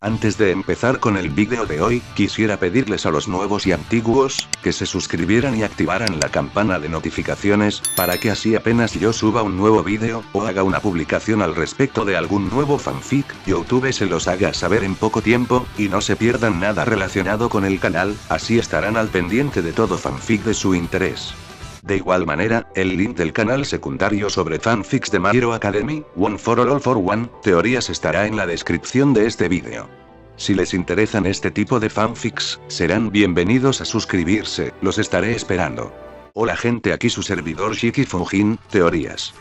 Antes de empezar con el vídeo de hoy, quisiera pedirles a los nuevos y antiguos, que se suscribieran y activaran la campana de notificaciones, para que así apenas yo suba un nuevo vídeo, o haga una publicación al respecto de algún nuevo fanfic, YouTube se los haga saber en poco tiempo, y no se pierdan nada relacionado con el canal, así estarán al pendiente de todo fanfic de su interés. De igual manera, el link del canal secundario sobre fanfics de My Hero Academy, One for All for One, teorías estará en la descripción de este vídeo. Si les interesan este tipo de fanfics, serán bienvenidos a suscribirse, los estaré esperando. Hola gente, aquí su servidor Shiki Fujin, teorías.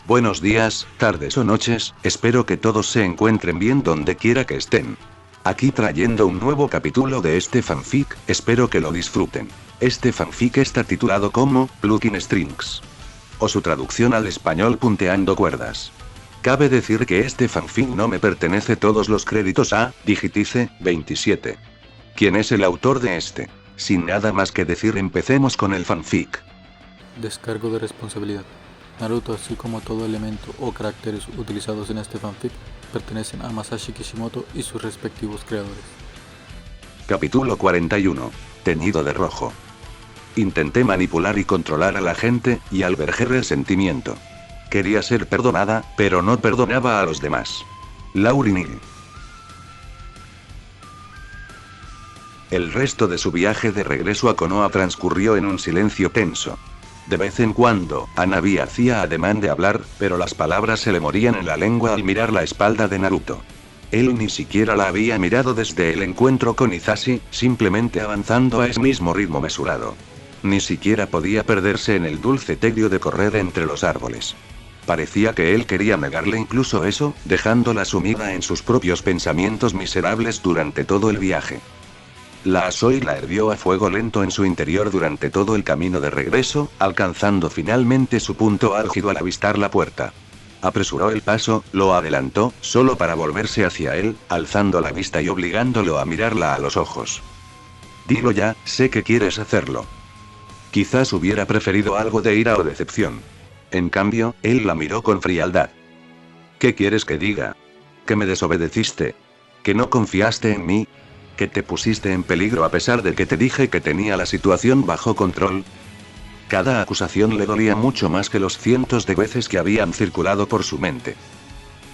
Buenos días, tardes o noches, espero que todos se encuentren bien donde quiera que estén. Aquí trayendo un nuevo capítulo de este fanfic, espero que lo disfruten. Este fanfic está titulado como Plucking Strings, o su traducción al español Punteando Cuerdas. Cabe decir que este fanfic no me pertenece, todos los créditos a Digitice 27. ¿Quién es el autor de este? Sin nada más que decir, empecemos con el fanfic. Descargo de responsabilidad. Naruto, así como todo elemento o caracteres utilizados en este fanfic, pertenecen a Masashi Kishimoto y sus respectivos creadores. Capítulo 41. Teñido de rojo. Intenté manipular y controlar a la gente, y albergué resentimiento. Quería ser perdonada, pero no perdonaba a los demás. Lauren Hill. El resto de su viaje de regreso a Konoha transcurrió en un silencio tenso. De vez en cuando, Hanabi hacía ademán de hablar, pero las palabras se le morían en la lengua al mirar la espalda de Naruto. Él ni siquiera la había mirado desde el encuentro con Hisashi, simplemente avanzando a ese mismo ritmo mesurado. Ni siquiera podía perderse en el dulce tedio de correr entre los árboles. Parecía que él quería negarle incluso eso, dejándola sumida en sus propios pensamientos miserables durante todo el viaje. La Azoi la hervió a fuego lento en su interior durante todo el camino de regreso, alcanzando finalmente su punto álgido al avistar la puerta. Apresuró el paso, lo adelantó, solo para volverse hacia él, alzando la vista y obligándolo a mirarla a los ojos. Dilo ya, sé que quieres hacerlo. Quizás hubiera preferido algo de ira o decepción. En cambio, él la miró con frialdad. ¿Qué quieres que diga? ¿Que me desobedeciste? ¿Que no confiaste en mí? ¿Que te pusiste en peligro a pesar de que te dije que tenía la situación bajo control? Cada acusación le dolía mucho más que los cientos de veces que habían circulado por su mente.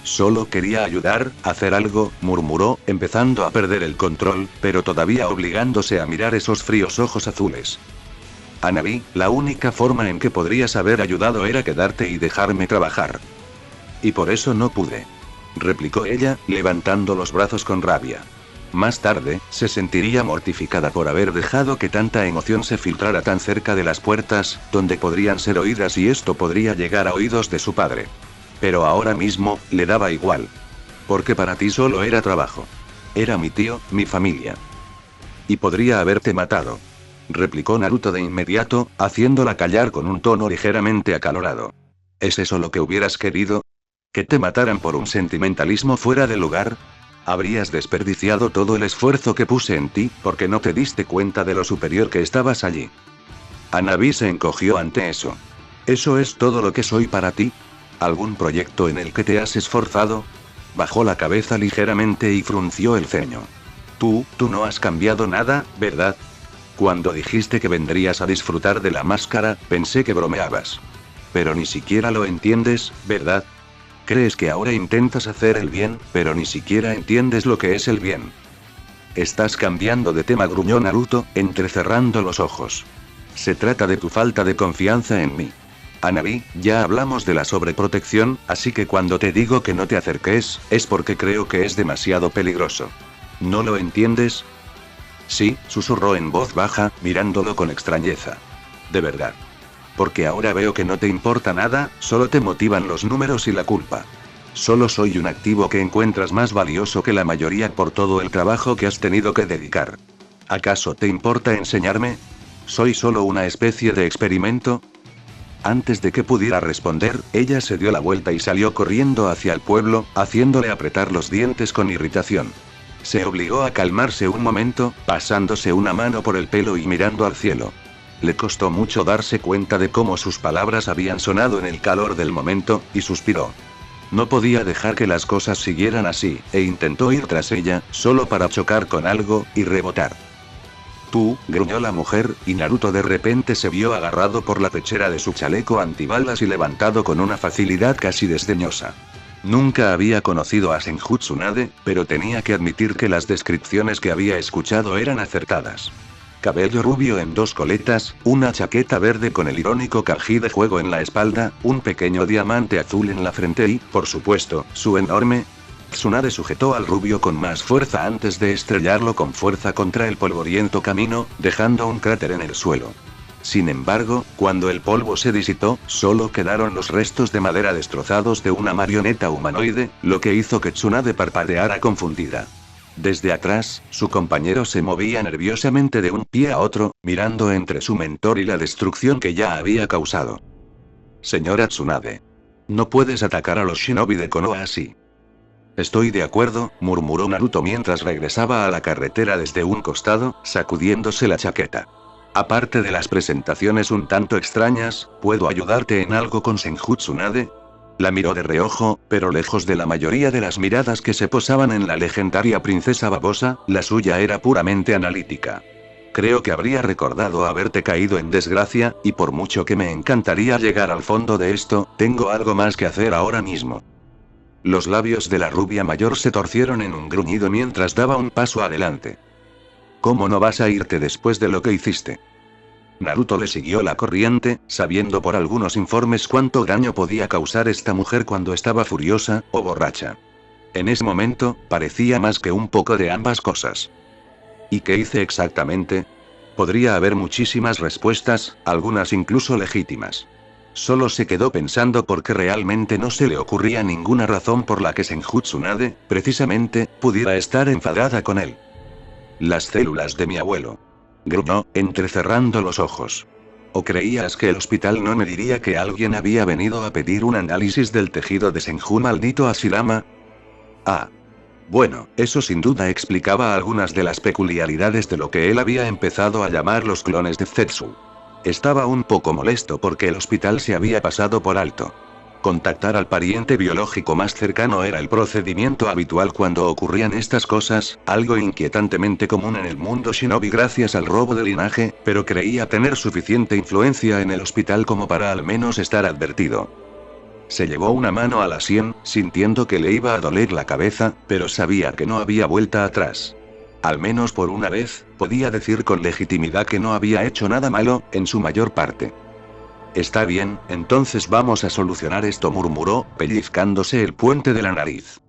Solo quería ayudar, hacer algo, murmuró, empezando a perder el control, pero todavía obligándose a mirar esos fríos ojos azules. Hanabi, la única forma en que podrías haber ayudado era quedarte y dejarme trabajar. Y por eso no pude. Replicó ella, levantando los brazos con rabia. Más tarde, se sentiría mortificada por haber dejado que tanta emoción se filtrara tan cerca de las puertas, donde podrían ser oídas, y esto podría llegar a oídos de su padre. Pero ahora mismo, le daba igual. Porque para ti solo era trabajo. Era mi tío, mi familia. Y podría haberte matado. Replicó Naruto de inmediato, haciéndola callar con un tono ligeramente acalorado. ¿Es eso lo que hubieras querido? ¿Que te mataran por un sentimentalismo fuera de lugar? Habrías desperdiciado todo el esfuerzo que puse en ti, porque no te diste cuenta de lo superior que estabas allí. Hanabi se encogió ante eso. ¿Eso es todo lo que soy para ti? ¿Algún proyecto en el que te has esforzado? Bajó la cabeza ligeramente y frunció el ceño. Tú no has cambiado nada, ¿verdad? Cuando dijiste que vendrías a disfrutar de la máscara, pensé que bromeabas. Pero ni siquiera lo entiendes, ¿verdad? Crees que ahora intentas hacer el bien, pero ni siquiera entiendes lo que es el bien. Estás cambiando de tema, gruñó Naruto, entrecerrando los ojos. Se trata de tu falta de confianza en mí. Hanabi, ya hablamos de la sobreprotección, así que cuando te digo que no te acerques, es porque creo que es demasiado peligroso. ¿No lo entiendes? Sí, susurró en voz baja, mirándolo con extrañeza. De verdad. Porque ahora veo que no te importa nada, solo te motivan los números y la culpa. Solo soy un activo que encuentras más valioso que la mayoría por todo el trabajo que has tenido que dedicar. ¿Acaso te importa enseñarme? ¿Soy solo una especie de experimento? Antes de que pudiera responder, ella se dio la vuelta y salió corriendo hacia el pueblo, haciéndole apretar los dientes con irritación. Se obligó a calmarse un momento, pasándose una mano por el pelo y mirando al cielo. Le costó mucho darse cuenta de cómo sus palabras habían sonado en el calor del momento, y suspiró. No podía dejar que las cosas siguieran así, e intentó ir tras ella, solo para chocar con algo, y rebotar. Tú, gruñó la mujer, y Naruto de repente se vio agarrado por la pechera de su chaleco antibalas y levantado con una facilidad casi desdeñosa. Nunca había conocido a Senju Tsunade, pero tenía que admitir que las descripciones que había escuchado eran acertadas. Cabello rubio en 2 coletas, una chaqueta verde con el irónico kanji de juego en la espalda, un pequeño diamante azul en la frente y, por supuesto, su enorme... Tsunade sujetó al rubio con más fuerza antes de estrellarlo con fuerza contra el polvoriento camino, dejando un cráter en el suelo. Sin embargo, cuando el polvo se disipó, solo quedaron los restos de madera destrozados de una marioneta humanoide, lo que hizo que Tsunade parpadeara confundida. Desde atrás, su compañero se movía nerviosamente de un pie a otro, mirando entre su mentor y la destrucción que ya había causado. Señora Tsunade. No puedes atacar a los shinobi de Konoha así. Estoy de acuerdo, murmuró Naruto mientras regresaba a la carretera desde un costado, sacudiéndose la chaqueta. Aparte de las presentaciones un tanto extrañas, ¿puedo ayudarte en algo con Senju Tsunade? La miró de reojo, pero lejos de la mayoría de las miradas que se posaban en la legendaria princesa babosa, la suya era puramente analítica. Creo que habría recordado haberte caído en desgracia, y por mucho que me encantaría llegar al fondo de esto, tengo algo más que hacer ahora mismo. Los labios de la rubia mayor se torcieron en un gruñido mientras daba un paso adelante. ¿Cómo no vas a irte después de lo que hiciste? Naruto le siguió la corriente, sabiendo por algunos informes cuánto daño podía causar esta mujer cuando estaba furiosa, o borracha. En ese momento, parecía más que un poco de ambas cosas. ¿Y qué hice exactamente? Podría haber muchísimas respuestas, algunas incluso legítimas. Solo se quedó pensando porque realmente no se le ocurría ninguna razón por la que Senju Tsunade, precisamente, pudiera estar enfadada con él. Las células de mi abuelo. Gruñó, entrecerrando los ojos. ¿O creías que el hospital no me diría que alguien había venido a pedir un análisis del tejido de Senju maldito Hashirama? Ah. Bueno, eso sin duda explicaba algunas de las peculiaridades de lo que él había empezado a llamar los clones de Zetsu. Estaba un poco molesto porque el hospital se había pasado por alto. Contactar al pariente biológico más cercano era el procedimiento habitual cuando ocurrían estas cosas, algo inquietantemente común en el mundo shinobi gracias al robo de linaje, pero creía tener suficiente influencia en el hospital como para al menos estar advertido. Se llevó una mano a la sien, sintiendo que le iba a doler la cabeza, pero sabía que no había vuelta atrás. Al menos por una vez, podía decir con legitimidad que no había hecho nada malo, en su mayor parte. Está bien, entonces vamos a solucionar esto, murmuró, pellizcándose el puente de la nariz.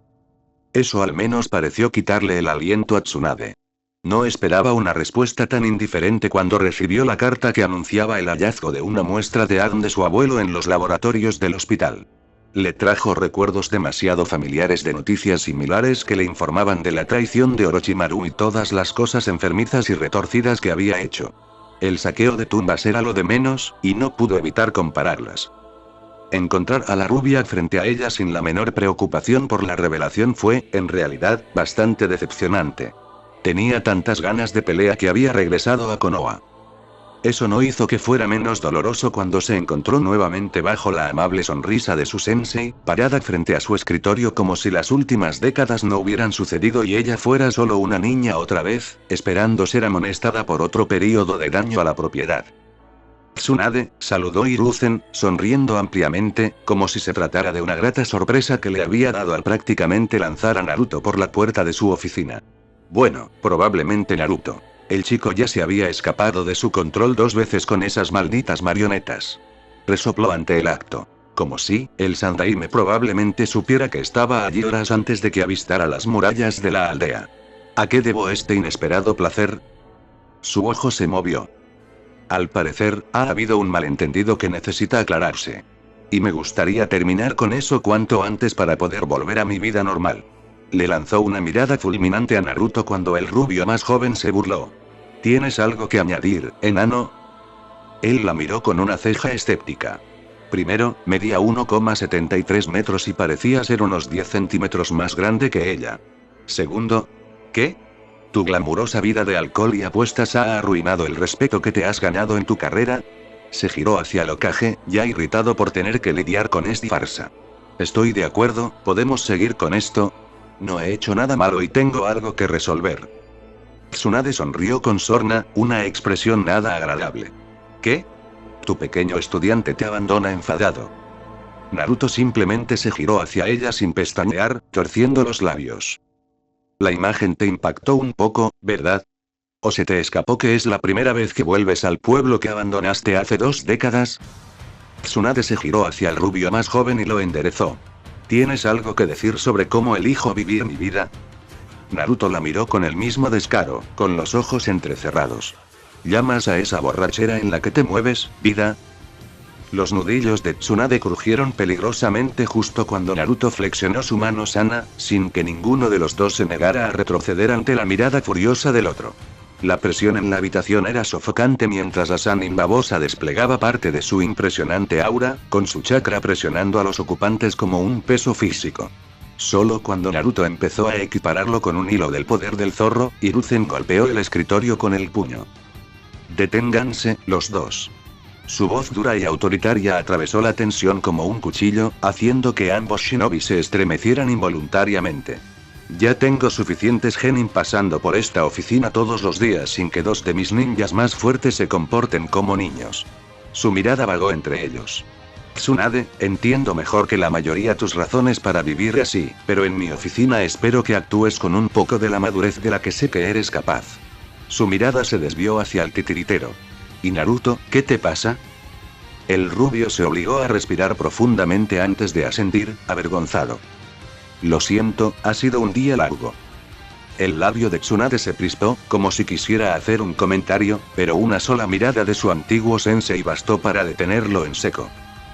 Eso al menos pareció quitarle el aliento a Tsunade. No esperaba una respuesta tan indiferente cuando recibió la carta que anunciaba el hallazgo de una muestra de ADN de su abuelo en los laboratorios del hospital. Le trajo recuerdos demasiado familiares de noticias similares que le informaban de la traición de Orochimaru y todas las cosas enfermizas y retorcidas que había hecho. El saqueo de tumbas era lo de menos, y no pudo evitar compararlas. Encontrar a la rubia frente a ella sin la menor preocupación por la revelación fue, en realidad, bastante decepcionante. Tenía tantas ganas de pelea que había regresado a Konoha. Eso no hizo que fuera menos doloroso cuando se encontró nuevamente bajo la amable sonrisa de su sensei, parada frente a su escritorio como si las últimas décadas no hubieran sucedido y ella fuera solo una niña otra vez, esperando ser amonestada por otro período de daño a la propiedad. Tsunade, saludó Hiruzen, sonriendo ampliamente, como si se tratara de una grata sorpresa que le había dado al prácticamente lanzar a Naruto por la puerta de su oficina. Bueno, probablemente Naruto. El chico ya se había escapado de su control 2 veces con esas malditas marionetas. Resopló ante el acto. Como si, el Sandaime probablemente supiera que estaba allí horas antes de que avistara las murallas de la aldea. ¿A qué debo este inesperado placer? Su ojo se movió. Al parecer, ha habido un malentendido que necesita aclararse. Y me gustaría terminar con eso cuanto antes para poder volver a mi vida normal. Le lanzó una mirada fulminante a Naruto cuando el rubio más joven se burló. ¿Tienes algo que añadir, enano? Él la miró con una ceja escéptica. Primero, medía 1,73 metros y parecía ser unos 10 centímetros más grande que ella. Segundo, ¿qué? ¿Tu glamurosa vida de alcohol y apuestas ha arruinado el respeto que te has ganado en tu carrera? Se giró hacia el Hokage, ya irritado por tener que lidiar con esta farsa. Estoy de acuerdo, ¿podemos seguir con esto? No he hecho nada malo y tengo algo que resolver. Tsunade sonrió con sorna, una expresión nada agradable. ¿Qué? Tu pequeño estudiante te abandona enfadado. Naruto simplemente se giró hacia ella sin pestañear, torciendo los labios. La imagen te impactó un poco, ¿verdad? ¿O se te escapó que es la primera vez que vuelves al pueblo que abandonaste hace 2 décadas? Tsunade se giró hacia el rubio más joven y lo enderezó. ¿Tienes algo que decir sobre cómo elijo vivir mi vida? Naruto la miró con el mismo descaro, con los ojos entrecerrados. ¿Llamas a esa borrachera en la que te mueves, vida? Los nudillos de Tsunade crujieron peligrosamente justo cuando Naruto flexionó su mano sana, sin que ninguno de los dos se negara a retroceder ante la mirada furiosa del otro. La presión en la habitación era sofocante mientras la Sannin babosa desplegaba parte de su impresionante aura, con su chakra presionando a los ocupantes como un peso físico. Solo cuando Naruto empezó a equipararlo con un hilo del poder del zorro, Hiruzen golpeó el escritorio con el puño. Deténganse, los dos. Su voz dura y autoritaria atravesó la tensión como un cuchillo, haciendo que ambos shinobi se estremecieran involuntariamente. Ya tengo suficientes genin pasando por esta oficina todos los días sin que 2 de mis ninjas más fuertes se comporten como niños. Su mirada vagó entre ellos. Tsunade, entiendo mejor que la mayoría tus razones para vivir así, pero en mi oficina espero que actúes con un poco de la madurez de la que sé que eres capaz. Su mirada se desvió hacia el titiritero. ¿Y Naruto, qué te pasa? El rubio se obligó a respirar profundamente antes de asentir, avergonzado. Lo siento, ha sido un día largo. El labio de Tsunade se crispó, como si quisiera hacer un comentario, pero una sola mirada de su antiguo sensei bastó para detenerlo en seco.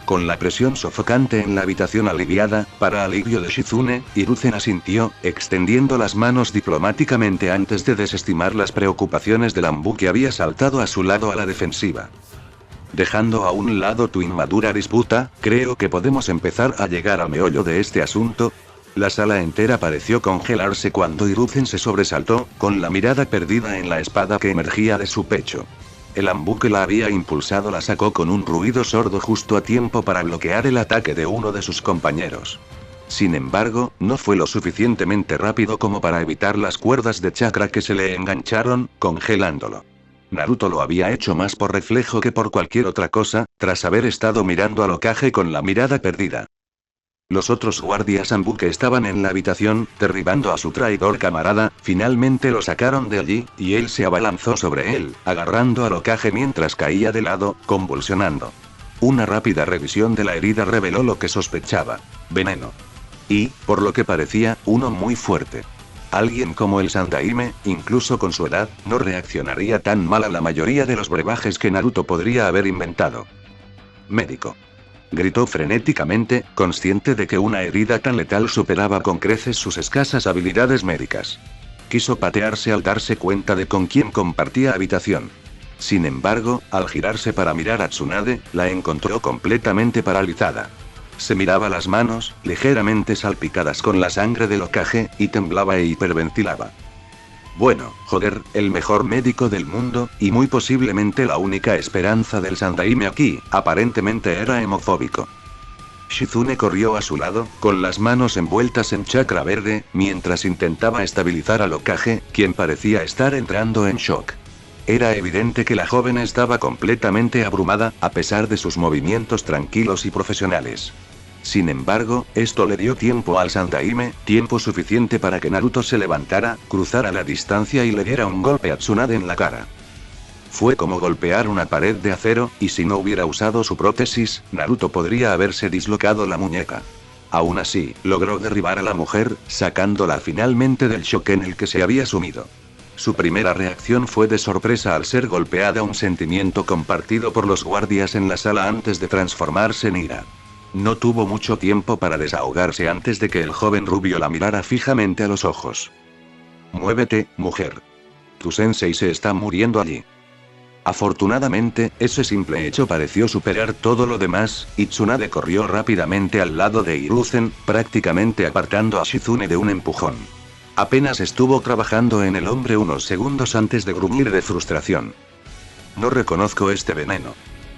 Con la presión sofocante en la habitación aliviada, para alivio de Shizune, Hiruzen asintió, extendiendo las manos diplomáticamente antes de desestimar las preocupaciones del Anbu que había saltado a su lado a la defensiva. Dejando a un lado tu inmadura disputa, creo que podemos empezar a llegar al meollo de este asunto. La sala entera pareció congelarse cuando Hiruzen se sobresaltó, con la mirada perdida en la espada que emergía de su pecho. El Anbu que la había impulsado la sacó con un ruido sordo justo a tiempo para bloquear el ataque de uno de sus compañeros. Sin embargo, no fue lo suficientemente rápido como para evitar las cuerdas de chakra que se le engancharon, congelándolo. Naruto lo había hecho más por reflejo que por cualquier otra cosa, tras haber estado mirando al Hokage con la mirada perdida. Los otros guardias Anbu que estaban en la habitación, derribando a su traidor camarada, finalmente lo sacaron de allí, y él se abalanzó sobre él, agarrando al Hokage mientras caía de lado, convulsionando. Una rápida revisión de la herida reveló lo que sospechaba: veneno. Y, por lo que parecía, uno muy fuerte. Alguien como el Sandaime, incluso con su edad, no reaccionaría tan mal a la mayoría de los brebajes que Naruto podría haber inventado. Médico. Gritó frenéticamente, consciente de que una herida tan letal superaba con creces sus escasas habilidades médicas. Quiso patearse al darse cuenta de con quién compartía habitación. Sin embargo, al girarse para mirar a Tsunade, la encontró completamente paralizada. Se miraba las manos, ligeramente salpicadas con la sangre del Hokage, y temblaba e hiperventilaba. Bueno, joder, el mejor médico del mundo, y muy posiblemente la única esperanza del Sandaime aquí, aparentemente era hemofóbico. Shizune corrió a su lado, con las manos envueltas en chakra verde, mientras intentaba estabilizar al Hokage, quien parecía estar entrando en shock. Era evidente que la joven estaba completamente abrumada, a pesar de sus movimientos tranquilos y profesionales. Sin embargo, esto le dio tiempo al Sandaime, tiempo suficiente para que Naruto se levantara, cruzara la distancia y le diera un golpe a Tsunade en la cara. Fue como golpear una pared de acero, y si no hubiera usado su prótesis, Naruto podría haberse dislocado la muñeca. Aún así, logró derribar a la mujer, sacándola finalmente del shock en el que se había sumido. Su primera reacción fue de sorpresa al ser golpeada, un sentimiento compartido por los guardias en la sala antes de transformarse en ira. No tuvo mucho tiempo para desahogarse antes de que el joven rubio la mirara fijamente a los ojos. Muévete, mujer. Tu sensei se está muriendo allí. Afortunadamente, ese simple hecho pareció superar todo lo demás, y Tsunade corrió rápidamente al lado de Hiruzen, prácticamente apartando a Shizune de un empujón. Apenas estuvo trabajando en el hombre unos segundos antes de gruñir de frustración. No reconozco este veneno.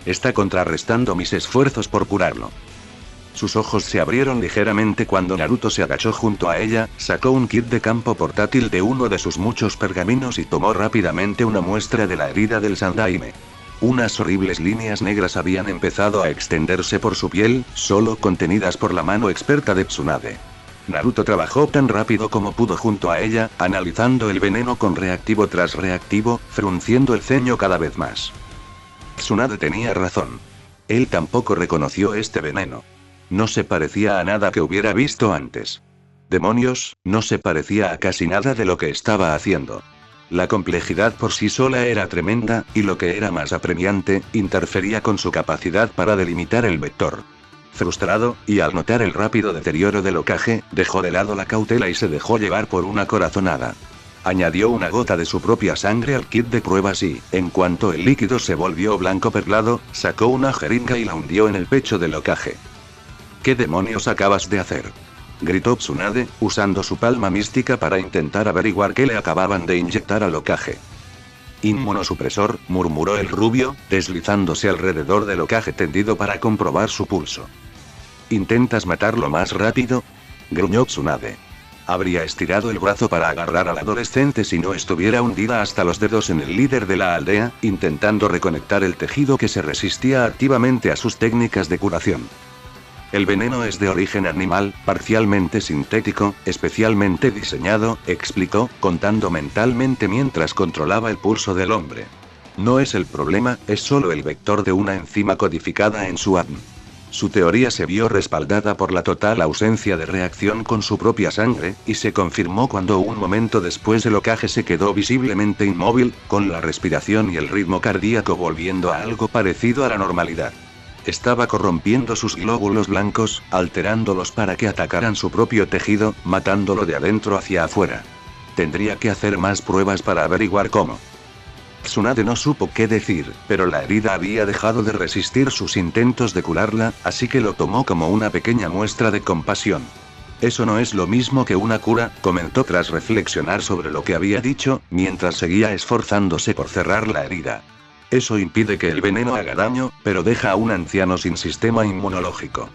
Está contrarrestando mis esfuerzos por curarlo. Sus ojos se abrieron ligeramente cuando Naruto se agachó junto a ella, sacó un kit de campo portátil de uno de sus muchos pergaminos y tomó rápidamente una muestra de la herida del Sandaime. Unas horribles líneas negras habían empezado a extenderse por su piel, solo contenidas por la mano experta de Tsunade. Naruto trabajó tan rápido como pudo junto a ella, analizando el veneno con reactivo tras reactivo, frunciendo el ceño cada vez más. Tsunade tenía razón. Él tampoco reconoció este veneno. No se parecía a nada que hubiera visto antes. Demonios, no se parecía a casi nada de lo que estaba haciendo. La complejidad por sí sola era tremenda, y lo que era más apremiante, interfería con su capacidad para delimitar el vector. Frustrado, y al notar el rápido deterioro del Hokage, dejó de lado la cautela y se dejó llevar por una corazonada. Añadió una gota de su propia sangre al kit de pruebas y, en cuanto el líquido se volvió blanco perlado, sacó una jeringa y la hundió en el pecho del Hokage. ¿Qué demonios acabas de hacer?, gritó Tsunade, usando su palma mística para intentar averiguar qué le acababan de inyectar al Hokage. Inmunosupresor, murmuró el rubio, deslizándose alrededor del Hokage tendido para comprobar su pulso. ¿Intentas matarlo más rápido?, gruñó Tsunade. Habría estirado el brazo para agarrar al adolescente si no estuviera hundida hasta los dedos en el líder de la aldea, intentando reconectar el tejido que se resistía activamente a sus técnicas de curación. El veneno es de origen animal, parcialmente sintético, especialmente diseñado, explicó, contando mentalmente mientras controlaba el pulso del hombre. No es el problema, es solo el vector de una enzima codificada en su ADN. Su teoría se vio respaldada por la total ausencia de reacción con su propia sangre, y se confirmó cuando un momento después el Hokage se quedó visiblemente inmóvil, con la respiración y el ritmo cardíaco volviendo a algo parecido a la normalidad. Estaba corrompiendo sus glóbulos blancos, alterándolos para que atacaran su propio tejido, matándolo de adentro hacia afuera. Tendría que hacer más pruebas para averiguar cómo. Tsunade no supo qué decir, pero la herida había dejado de resistir sus intentos de curarla, así que lo tomó como una pequeña muestra de compasión. Eso no es lo mismo que una cura, comentó tras reflexionar sobre lo que había dicho, mientras seguía esforzándose por cerrar la herida. Eso impide que el veneno haga daño, pero deja a un anciano sin sistema inmunológico.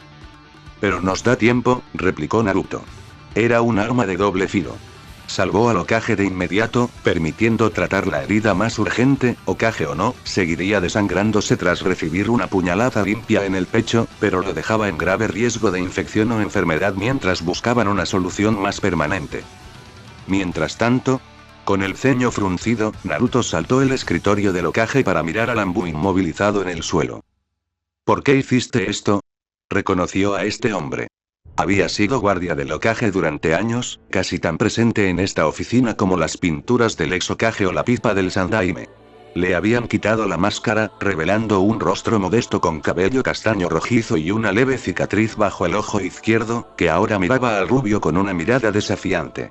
Pero nos da tiempo, replicó Naruto. Era un arma de doble filo. Salvó al Hokage de inmediato, permitiendo tratar la herida más urgente, Hokage o no, seguiría desangrándose tras recibir una puñalada limpia en el pecho, pero lo dejaba en grave riesgo de infección o enfermedad mientras buscaban una solución más permanente. Mientras tanto, con el ceño fruncido, Naruto saltó el escritorio del Hokage para mirar al Anbu inmovilizado en el suelo. ¿Por qué hiciste esto?, reconoció a este hombre. Había sido guardia del Hokage durante años, casi tan presente en esta oficina como las pinturas del ex Hokage o la pipa del Sandaime. Le habían quitado la máscara, revelando un rostro modesto con cabello castaño rojizo y una leve cicatriz bajo el ojo izquierdo, que ahora miraba al rubio con una mirada desafiante.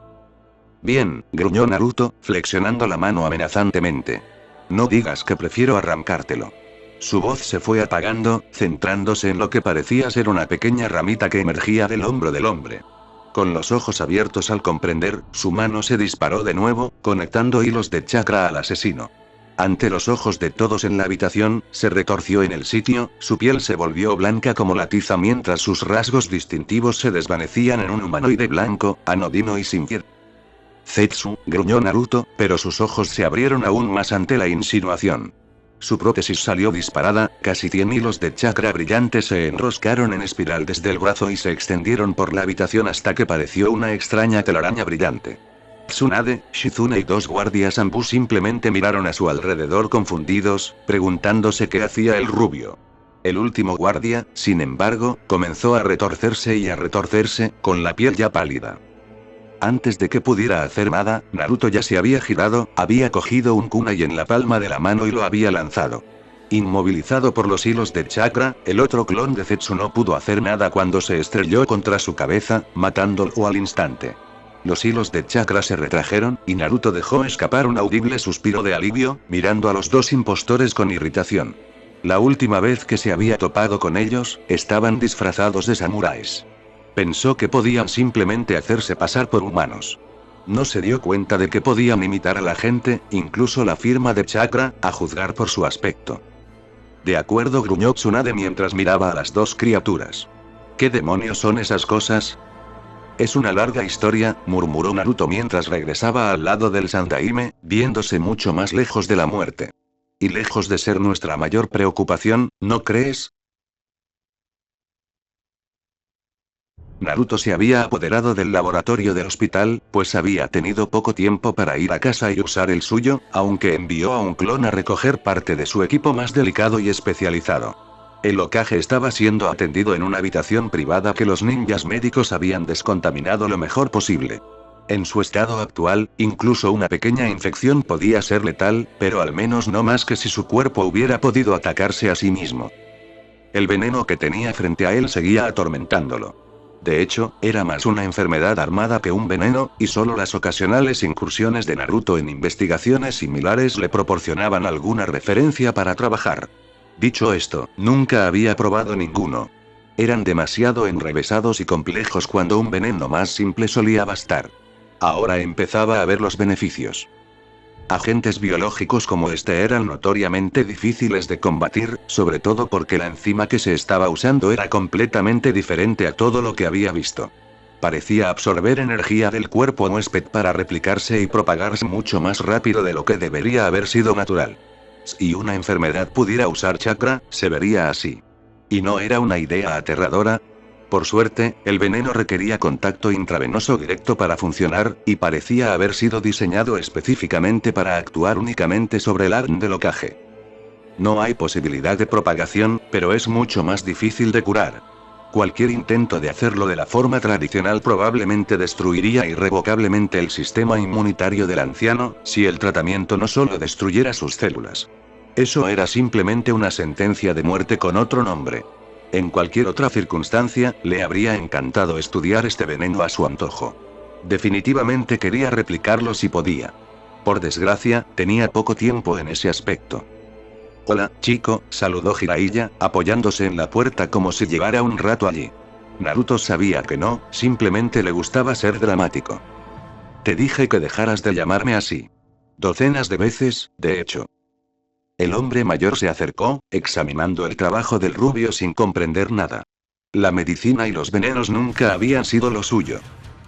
Bien, gruñó Naruto, flexionando la mano amenazantemente. No digas que prefiero arrancártelo. Su voz se fue apagando, centrándose en lo que parecía ser una pequeña ramita que emergía del hombro del hombre. Con los ojos abiertos al comprender, su mano se disparó de nuevo, conectando hilos de chakra al asesino. Ante los ojos de todos en la habitación, se retorció en el sitio, su piel se volvió blanca como la tiza mientras sus rasgos distintivos se desvanecían en un humanoide blanco, anodino y sin piel. Zetsu, gruñó Naruto, pero sus ojos se abrieron aún más ante la insinuación. Su prótesis salió disparada, casi 100 hilos de chakra brillante se enroscaron en espiral desde el brazo y se extendieron por la habitación hasta que pareció una extraña telaraña brillante. Tsunade, Shizune y dos guardias Anbu simplemente miraron a su alrededor confundidos, preguntándose qué hacía el rubio. El último guardia, sin embargo, comenzó a retorcerse, con la piel ya pálida. Antes de que pudiera hacer nada, Naruto ya se había girado, había cogido un kunai en la palma de la mano y lo había lanzado. Inmovilizado por los hilos de chakra, el otro clon de Zetsu no pudo hacer nada cuando se estrelló contra su cabeza, matándolo al instante. Los hilos de chakra se retrajeron, y Naruto dejó escapar un audible suspiro de alivio, mirando a los dos impostores con irritación. La última vez que se había topado con ellos, estaban disfrazados de samuráis. Pensó que podían simplemente hacerse pasar por humanos. No se dio cuenta de que podían imitar a la gente, incluso la firma de chakra, a juzgar por su aspecto. De acuerdo, gruñó Tsunade mientras miraba a las dos criaturas. ¿Qué demonios son esas cosas? Es una larga historia, murmuró Naruto mientras regresaba al lado del Sandaime, viéndose mucho más lejos de la muerte. Y lejos de ser nuestra mayor preocupación, ¿no crees? Naruto se había apoderado del laboratorio del hospital, pues había tenido poco tiempo para ir a casa y usar el suyo, aunque envió a un clon a recoger parte de su equipo más delicado y especializado. El Hokage estaba siendo atendido en una habitación privada que los ninjas médicos habían descontaminado lo mejor posible. En su estado actual, incluso una pequeña infección podía ser letal, pero al menos no más que si su cuerpo hubiera podido atacarse a sí mismo. El veneno que tenía frente a él seguía atormentándolo. De hecho, era más una enfermedad armada que un veneno, y solo las ocasionales incursiones de Naruto en investigaciones similares le proporcionaban alguna referencia para trabajar. Dicho esto, nunca había probado ninguno. Eran demasiado enrevesados y complejos cuando un veneno más simple solía bastar. Ahora empezaba a ver los beneficios. Agentes biológicos como este eran notoriamente difíciles de combatir, sobre todo porque la enzima que se estaba usando era completamente diferente a todo lo que había visto. Parecía absorber energía del cuerpo huésped para replicarse y propagarse mucho más rápido de lo que debería haber sido natural. Si una enfermedad pudiera usar chakra, se vería así. ¿Y no era una idea aterradora? Por suerte, el veneno requería contacto intravenoso directo para funcionar, y parecía haber sido diseñado específicamente para actuar únicamente sobre el ADN del Hokage. No hay posibilidad de propagación, pero es mucho más difícil de curar. Cualquier intento de hacerlo de la forma tradicional probablemente destruiría irrevocablemente el sistema inmunitario del anciano, si el tratamiento no solo destruyera sus células. Eso era simplemente una sentencia de muerte con otro nombre. En cualquier otra circunstancia, le habría encantado estudiar este veneno a su antojo. Definitivamente quería replicarlo si podía. Por desgracia, tenía poco tiempo en ese aspecto. Hola, chico, saludó Jiraiya, apoyándose en la puerta como si llevara un rato allí. Naruto sabía que no, simplemente le gustaba ser dramático. Te dije que dejaras de llamarme así. Docenas de veces, de hecho. El hombre mayor se acercó, examinando el trabajo del rubio sin comprender nada. La medicina y los venenos nunca habían sido lo suyo.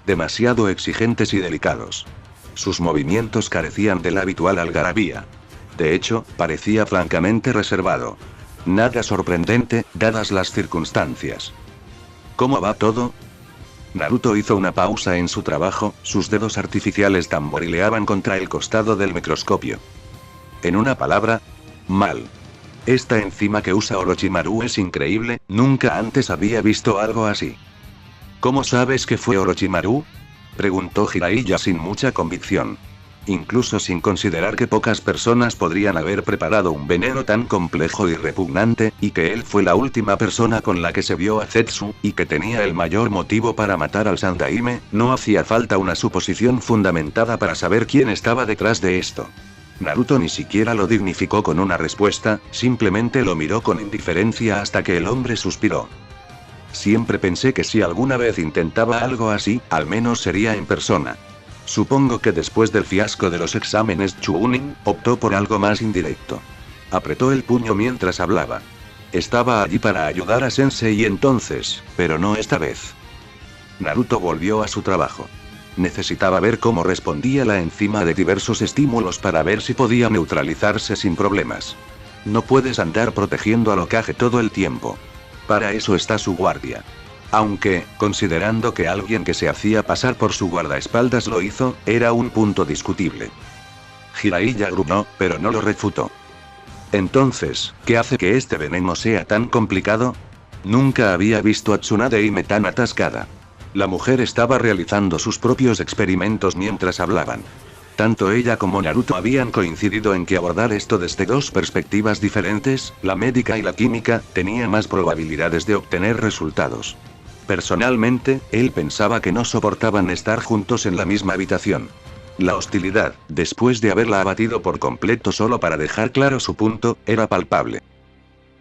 Demasiado exigentes y delicados. Sus movimientos carecían de la habitual algarabía. De hecho, parecía francamente reservado. Nada sorprendente, dadas las circunstancias. ¿Cómo va todo? Naruto hizo una pausa en su trabajo, sus dedos artificiales tamborileaban contra el costado del microscopio. En una palabra, mal. Esta enzima que usa Orochimaru es increíble, nunca antes había visto algo así. ¿Cómo sabes que fue Orochimaru? Preguntó Jiraiya sin mucha convicción. Incluso sin considerar que pocas personas podrían haber preparado un veneno tan complejo y repugnante, y que él fue la última persona con la que se vio a Zetsu, y que tenía el mayor motivo para matar al Sandaime, no hacía falta una suposición fundamentada para saber quién estaba detrás de esto. Naruto ni siquiera lo dignificó con una respuesta, simplemente lo miró con indiferencia hasta que el hombre suspiró. Siempre pensé que si alguna vez intentaba algo así, al menos sería en persona. Supongo que después del fiasco de los exámenes Chunin, optó por algo más indirecto. Apretó el puño mientras hablaba. Estaba allí para ayudar a Sensei entonces, pero no esta vez. Naruto volvió a su trabajo. Necesitaba ver cómo respondía la enzima de diversos estímulos para ver si podía neutralizarse sin problemas. No puedes andar protegiendo al Hokage todo el tiempo. Para eso está su guardia. Aunque, considerando que alguien que se hacía pasar por su guardaespaldas lo hizo, era un punto discutible. Jiraiya gruñó, pero no lo refutó. Entonces, ¿qué hace que este veneno sea tan complicado? Nunca había visto a Tsunade tan atascada. La mujer estaba realizando sus propios experimentos mientras hablaban. Tanto ella como Naruto habían coincidido en que abordar esto desde dos perspectivas diferentes, la médica y la química, tenía más probabilidades de obtener resultados. Personalmente, él pensaba que no soportaban estar juntos en la misma habitación. La hostilidad, después de haberla abatido por completo solo para dejar claro su punto, era palpable.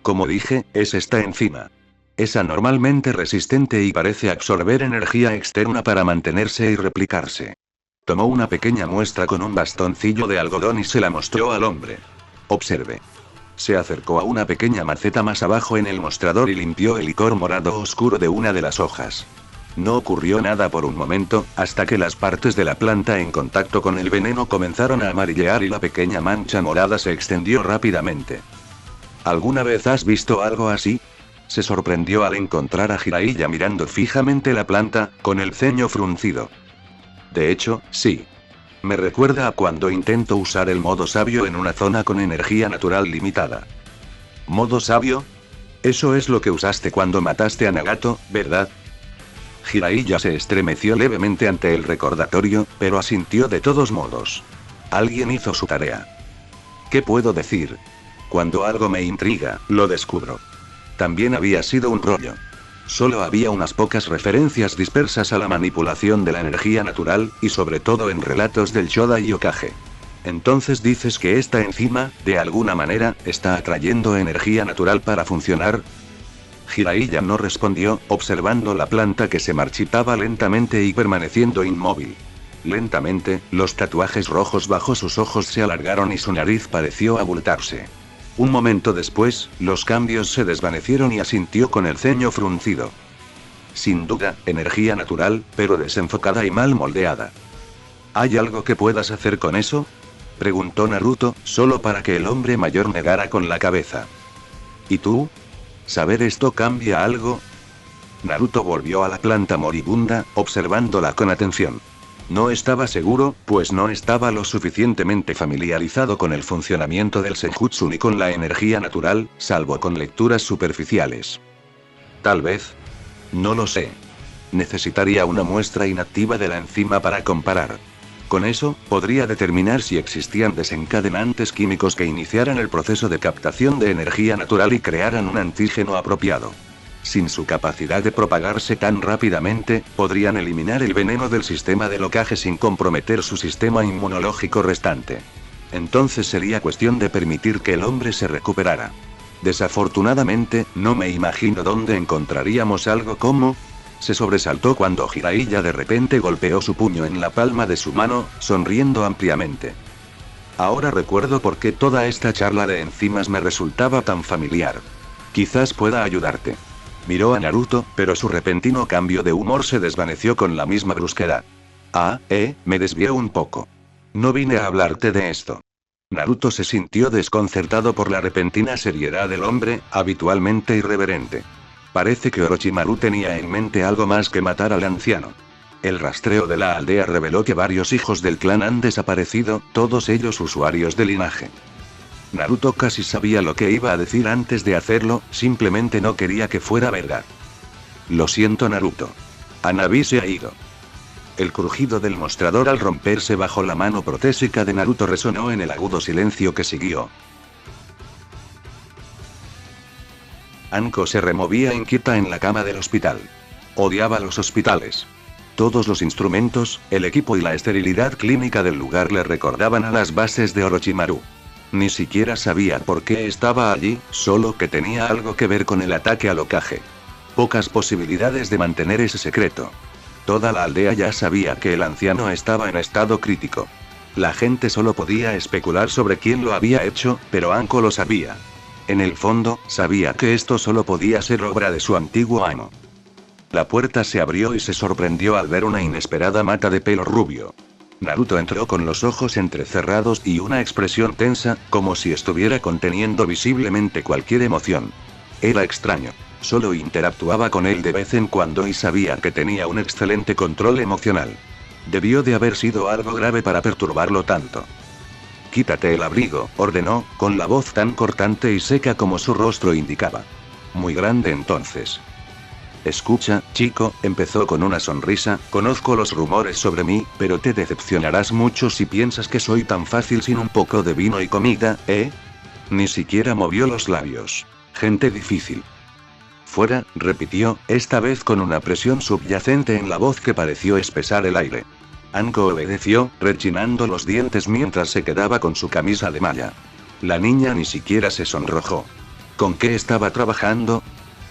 Como dije, es esta enzima. Es anormalmente resistente y parece absorber energía externa para mantenerse y replicarse. Tomó una pequeña muestra con un bastoncillo de algodón y se la mostró al hombre. Observe. Se acercó a una pequeña maceta más abajo en el mostrador y limpió el licor morado oscuro de una de las hojas. No ocurrió nada por un momento, hasta que las partes de la planta en contacto con el veneno comenzaron a amarillear y la pequeña mancha morada se extendió rápidamente. ¿Alguna vez has visto algo así? Se sorprendió al encontrar a Jiraiya mirando fijamente la planta, con el ceño fruncido. De hecho, sí. Me recuerda a cuando intento usar el modo sabio en una zona con energía natural limitada. ¿Modo sabio? Eso es lo que usaste cuando mataste a Nagato, ¿verdad? Jiraiya se estremeció levemente ante el recordatorio, pero asintió de todos modos. Alguien hizo su tarea. ¿Qué puedo decir? Cuando algo me intriga, lo descubro. También había sido un rollo. Solo había unas pocas referencias dispersas a la manipulación de la energía natural, y sobre todo en relatos del Shodai Yokage. Entonces dices que esta enzima, de alguna manera, está atrayendo energía natural para funcionar. Jiraiya no respondió, observando la planta que se marchitaba lentamente y permaneciendo inmóvil. Lentamente, los tatuajes rojos bajo sus ojos se alargaron y su nariz pareció abultarse. Un momento después, los cambios se desvanecieron y asintió con el ceño fruncido. Sin duda, energía natural, pero desenfocada y mal moldeada. ¿Hay algo que puedas hacer con eso? Preguntó Naruto, solo para que el hombre mayor negara con la cabeza. ¿Y tú? ¿Saber esto cambia algo? Naruto volvió a la planta moribunda, observándola con atención. No estaba seguro, pues no estaba lo suficientemente familiarizado con el funcionamiento del Senjutsu ni con la energía natural, salvo con lecturas superficiales. Tal vez. No lo sé. Necesitaría una muestra inactiva de la enzima para comparar. Con eso, podría determinar si existían desencadenantes químicos que iniciaran el proceso de captación de energía natural y crearan un antígeno apropiado. Sin su capacidad de propagarse tan rápidamente, podrían eliminar el veneno del sistema del Hokage sin comprometer su sistema inmunológico restante. Entonces sería cuestión de permitir que el hombre se recuperara. Desafortunadamente, no me imagino dónde encontraríamos algo como... Se sobresaltó cuando Jiraiya de repente golpeó su puño en la palma de su mano, sonriendo ampliamente. Ahora recuerdo por qué toda esta charla de enzimas me resultaba tan familiar. Quizás pueda ayudarte. Miró a Naruto, pero su repentino cambio de humor se desvaneció con la misma brusquedad. Me desvié un poco. No vine a hablarte de esto. Naruto se sintió desconcertado por la repentina seriedad del hombre, habitualmente irreverente. Parece que Orochimaru tenía en mente algo más que matar al anciano. El rastreo de la aldea reveló que varios hijos del clan han desaparecido, todos ellos usuarios del linaje. Naruto casi sabía lo que iba a decir antes de hacerlo, simplemente no quería que fuera verdad. Lo siento, Naruto. Hanabi se ha ido. El crujido del mostrador al romperse bajo la mano protésica de Naruto resonó en el agudo silencio que siguió. Anko se removía inquieta en la cama del hospital. Odiaba los hospitales. Todos los instrumentos, el equipo y la esterilidad clínica del lugar le recordaban a las bases de Orochimaru. Ni siquiera sabía por qué estaba allí, solo que tenía algo que ver con el ataque al Hokage. Pocas posibilidades de mantener ese secreto. Toda la aldea ya sabía que el anciano estaba en estado crítico. La gente solo podía especular sobre quién lo había hecho, pero Anko lo sabía. En el fondo, sabía que esto solo podía ser obra de su antiguo amo. La puerta se abrió y se sorprendió al ver una inesperada mata de pelo rubio. Naruto entró con los ojos entrecerrados y una expresión tensa, como si estuviera conteniendo visiblemente cualquier emoción. Era extraño. Solo interactuaba con él de vez en cuando y sabía que tenía un excelente control emocional. Debió de haber sido algo grave para perturbarlo tanto. «Quítate el abrigo», ordenó, con la voz tan cortante y seca como su rostro indicaba. Muy grande entonces. «Escucha, chico», empezó con una sonrisa, «conozco los rumores sobre mí, pero te decepcionarás mucho si piensas que soy tan fácil sin un poco de vino y comida, ¿eh?» Ni siquiera movió los labios. «Gente difícil». «Fuera», repitió, esta vez con una presión subyacente en la voz que pareció espesar el aire. Anko obedeció, rechinando los dientes mientras se quedaba con su camisa de malla. La niña ni siquiera se sonrojó. ¿Con qué estaba trabajando?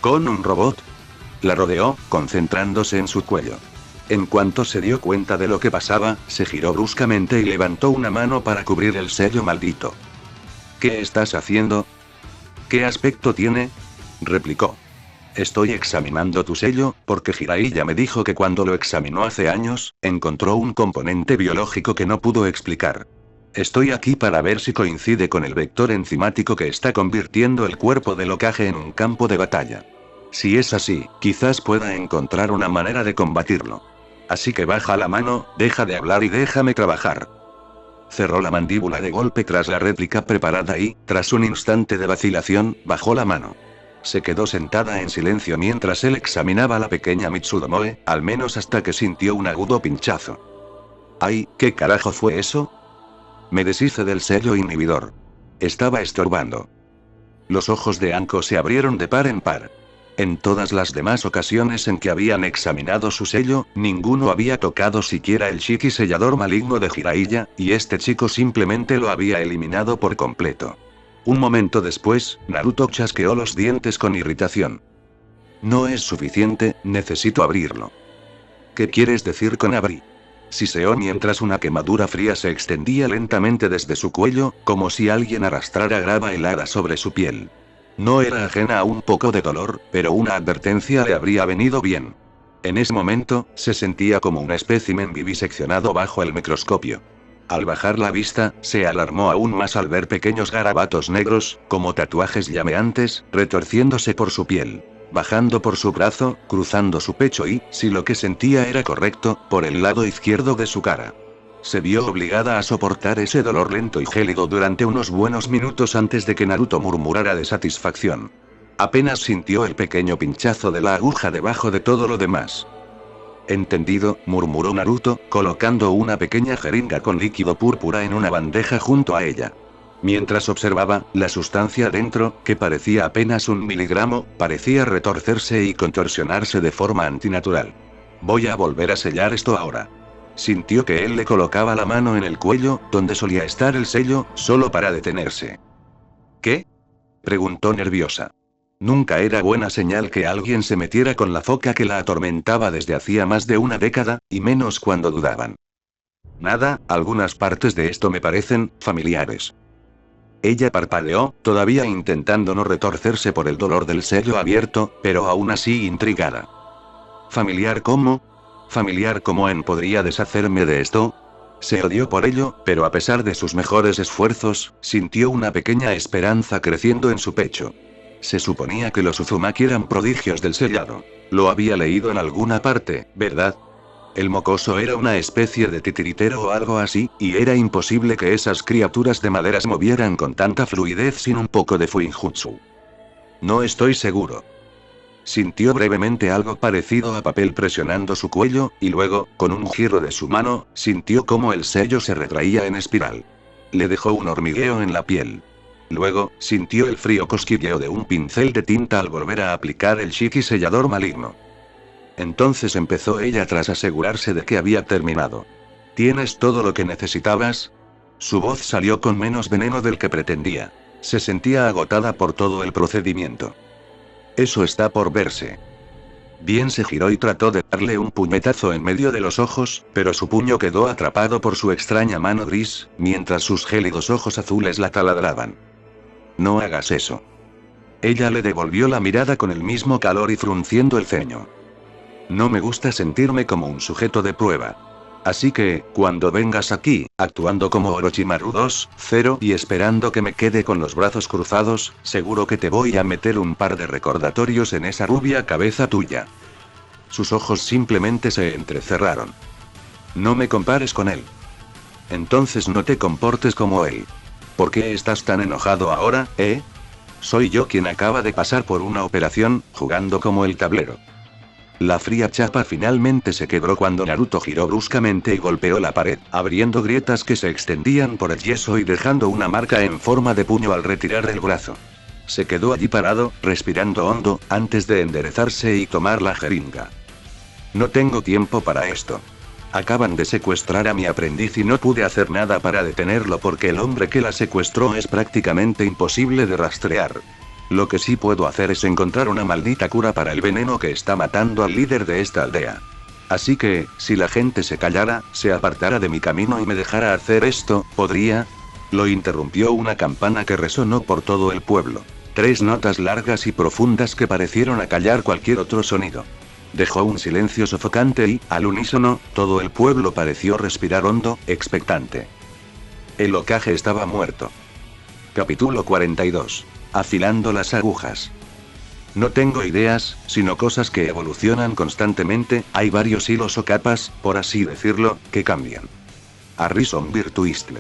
¿Con un robot? La rodeó, concentrándose en su cuello. En cuanto se dio cuenta de lo que pasaba, se giró bruscamente y levantó una mano para cubrir el sello maldito. ¿Qué estás haciendo? ¿Qué aspecto tiene?, replicó. Estoy examinando tu sello, porque Jiraiya me dijo que cuando lo examinó hace años, encontró un componente biológico que no pudo explicar. Estoy aquí para ver si coincide con el vector enzimático que está convirtiendo el cuerpo del Hokage en un campo de batalla. Si es así, quizás pueda encontrar una manera de combatirlo. Así que baja la mano, deja de hablar y déjame trabajar. Cerró la mandíbula de golpe tras la réplica preparada y, tras un instante de vacilación, bajó la mano. Se quedó sentada en silencio mientras él examinaba a la pequeña Mitsudomoe, al menos hasta que sintió un agudo pinchazo. ¡Ay, qué carajo fue eso! Me deshice del sello inhibidor. Estaba estorbando. Los ojos de Anko se abrieron de par en par. En todas las demás ocasiones en que habían examinado su sello, ninguno había tocado siquiera el Shiki sellador maligno de Jiraiya, y este chico simplemente lo había eliminado por completo. Un momento después, Naruto chasqueó los dientes con irritación. No es suficiente, necesito abrirlo. ¿Qué quieres decir con abrir? Siseó mientras una quemadura fría se extendía lentamente desde su cuello, como si alguien arrastrara grava helada sobre su piel. No era ajena a un poco de dolor, pero una advertencia le habría venido bien. En ese momento, se sentía como un espécimen viviseccionado bajo el microscopio. Al bajar la vista, se alarmó aún más al ver pequeños garabatos negros, como tatuajes llameantes, retorciéndose por su piel, bajando por su brazo, cruzando su pecho y, si lo que sentía era correcto, por el lado izquierdo de su cara. Se vio obligada a soportar ese dolor lento y gélido durante unos buenos minutos antes de que Naruto murmurara de satisfacción. Apenas sintió el pequeño pinchazo de la aguja debajo de todo lo demás. Entendido, murmuró Naruto, colocando una pequeña jeringa con líquido púrpura en una bandeja junto a ella. Mientras observaba, la sustancia dentro, que parecía apenas 1 miligramo, parecía retorcerse y contorsionarse de forma antinatural. Voy a volver a sellar esto ahora. Sintió que él le colocaba la mano en el cuello, donde solía estar el sello, solo para detenerse. ¿Qué?, preguntó nerviosa. Nunca era buena señal que alguien se metiera con la foca que la atormentaba desde hacía más de una década, y menos cuando dudaban. Nada, algunas partes de esto me parecen familiares. Ella parpadeó, todavía intentando no retorcerse por el dolor del sello abierto, pero aún así intrigada. ¿Familiar cómo? ¿Familiar cómo en podría deshacerme de esto? Se odió por ello, pero a pesar de sus mejores esfuerzos, sintió una pequeña esperanza creciendo en su pecho. Se suponía que los Uzumaki eran prodigios del sellado. Lo había leído en alguna parte, ¿verdad? El mocoso era una especie de titiritero o algo así, y era imposible que esas criaturas de madera se movieran con tanta fluidez sin un poco de fuinjutsu. No estoy seguro. Sintió brevemente algo parecido a papel presionando su cuello, y luego, con un giro de su mano, sintió cómo el sello se retraía en espiral. Le dejó un hormigueo en la piel. Luego, sintió el frío cosquilleo de un pincel de tinta al volver a aplicar el Shiki sellador maligno. Entonces empezó ella tras asegurarse de que había terminado. ¿Tienes todo lo que necesitabas? Su voz salió con menos veneno del que pretendía. Se sentía agotada por todo el procedimiento. Eso está por verse. Bien, se giró y trató de darle un puñetazo en medio de los ojos, pero su puño quedó atrapado por su extraña mano gris, mientras sus gélidos ojos azules la taladraban. No hagas eso. Ella le devolvió la mirada con el mismo calor y frunciendo el ceño. No me gusta sentirme como un sujeto de prueba. Así que, cuando vengas aquí, actuando como Orochimaru 2.0 y esperando que me quede con los brazos cruzados, seguro que te voy a meter un par de recordatorios en esa rubia cabeza tuya. Sus ojos simplemente se entrecerraron. No me compares con él. Entonces no te comportes como él. ¿Por qué estás tan enojado ahora, eh? Soy yo quien acaba de pasar por una operación, jugando como el tablero. La fría chapa finalmente se quebró cuando Naruto giró bruscamente y golpeó la pared, abriendo grietas que se extendían por el yeso y dejando una marca en forma de puño al retirar el brazo. Se quedó allí parado, respirando hondo, antes de enderezarse y tomar la jeringa. No tengo tiempo para esto. Acaban de secuestrar a mi aprendiz y no pude hacer nada para detenerlo porque el hombre que la secuestró es prácticamente imposible de rastrear. Lo que sí puedo hacer es encontrar una maldita cura para el veneno que está matando al líder de esta aldea. Así que, si la gente se callara, se apartara de mi camino y me dejara hacer esto, ¿podría? Lo interrumpió una campana que resonó por todo el pueblo. 3 notas largas y profundas que parecieron acallar cualquier otro sonido. Dejó un silencio sofocante y, al unísono, todo el pueblo pareció respirar hondo, expectante. El Hokage estaba muerto. Capítulo 42. Afilando las agujas. No tengo ideas, sino cosas que evolucionan constantemente, hay varios hilos o capas, por así decirlo, que cambian. Harrison Virtuistle.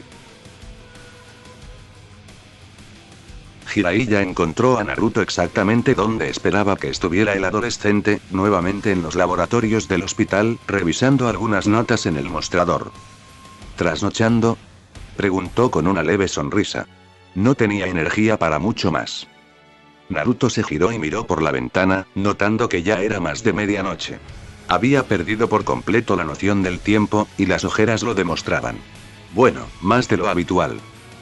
Jiraiya encontró a Naruto exactamente donde esperaba que estuviera el adolescente, nuevamente en los laboratorios del hospital, revisando algunas notas en el mostrador. ¿Trasnochando?, preguntó con una leve sonrisa. No tenía energía para mucho más. Naruto se giró y miró por la ventana, notando que ya era más de medianoche. Había perdido por completo la noción del tiempo, y las ojeras lo demostraban. Bueno, más de lo habitual.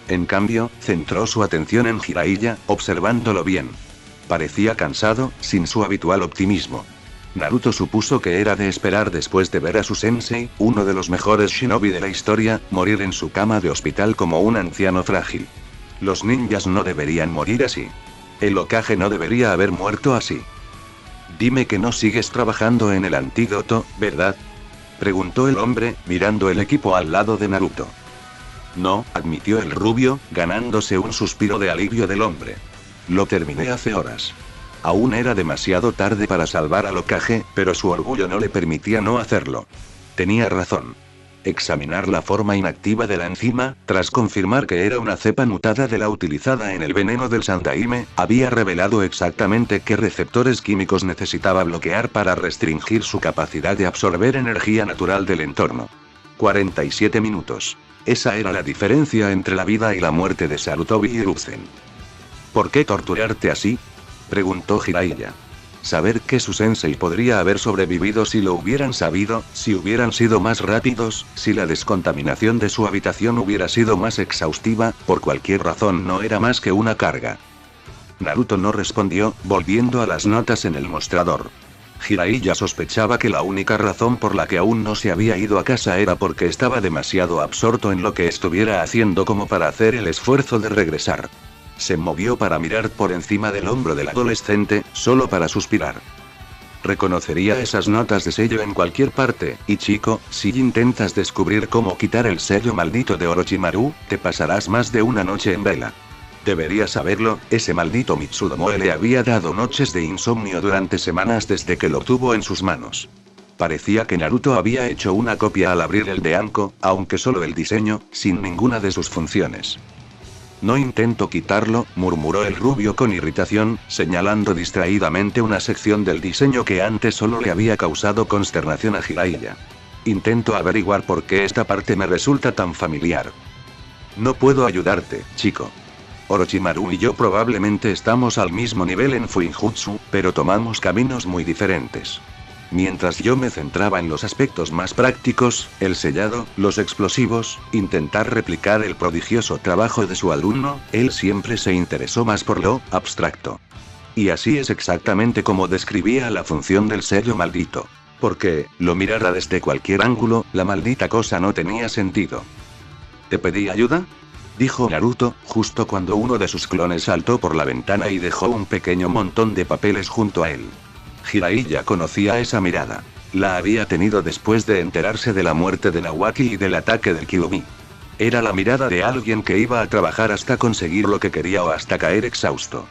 En cambio, centró su atención en Jiraiya, observándolo bien. Parecía cansado, sin su habitual optimismo. Naruto supuso que era de esperar después de ver a su sensei, uno de los mejores shinobi de la historia, morir en su cama de hospital como un anciano frágil. Los ninjas no deberían morir así. El Hokage no debería haber muerto así. Dime que no sigues trabajando en el antídoto, ¿verdad?, preguntó el hombre, mirando el equipo al lado de Naruto. No, admitió el rubio, ganándose un suspiro de alivio del hombre. Lo terminé hace horas. Aún era demasiado tarde para salvar al Hokage, pero su orgullo no le permitía no hacerlo. Tenía razón. Examinar la forma inactiva de la enzima, tras confirmar que era una cepa mutada de la utilizada en el veneno del Sandaime, había revelado exactamente qué receptores químicos necesitaba bloquear para restringir su capacidad de absorber energía natural del entorno. 47 minutos. Esa era la diferencia entre la vida y la muerte de Sarutobi Hiruzen. ¿Por qué torturarte así?, preguntó Jiraiya. Saber que su sensei podría haber sobrevivido si lo hubieran sabido, si hubieran sido más rápidos, si la descontaminación de su habitación hubiera sido más exhaustiva, por cualquier razón no era más que una carga. Naruto no respondió, volviendo a las notas en el mostrador. Jiraiya sospechaba que la única razón por la que aún no se había ido a casa era porque estaba demasiado absorto en lo que estuviera haciendo como para hacer el esfuerzo de regresar. Se movió para mirar por encima del hombro del adolescente, solo para suspirar. Reconocería esas notas de sello en cualquier parte, y chico, si intentas descubrir cómo quitar el sello maldito de Orochimaru, te pasarás más de una noche en vela. Debería saberlo, ese maldito Mitsudomoe le había dado noches de insomnio durante semanas desde que lo tuvo en sus manos. Parecía que Naruto había hecho una copia al abrir el de Anko, aunque solo el diseño, sin ninguna de sus funciones. No intento quitarlo, murmuró el rubio con irritación, señalando distraídamente una sección del diseño que antes solo le había causado consternación a Jiraiya. Intento averiguar por qué esta parte me resulta tan familiar. No puedo ayudarte, chico. Orochimaru y yo probablemente estamos al mismo nivel en Fuinjutsu, pero tomamos caminos muy diferentes. Mientras yo me centraba en los aspectos más prácticos, el sellado, los explosivos, intentar replicar el prodigioso trabajo de su alumno, él siempre se interesó más por lo abstracto. Y así es exactamente como describía la función del sello maldito. Porque, lo mirara desde cualquier ángulo, la maldita cosa no tenía sentido. ¿Te pedí ayuda?, dijo Naruto, justo cuando uno de sus clones saltó por la ventana y dejó un pequeño montón de papeles junto a él. Jiraiya conocía esa mirada. La había tenido después de enterarse de la muerte de Nawaki y del ataque del Kyuubi. Era la mirada de alguien que iba a trabajar hasta conseguir lo que quería o hasta caer exhausto.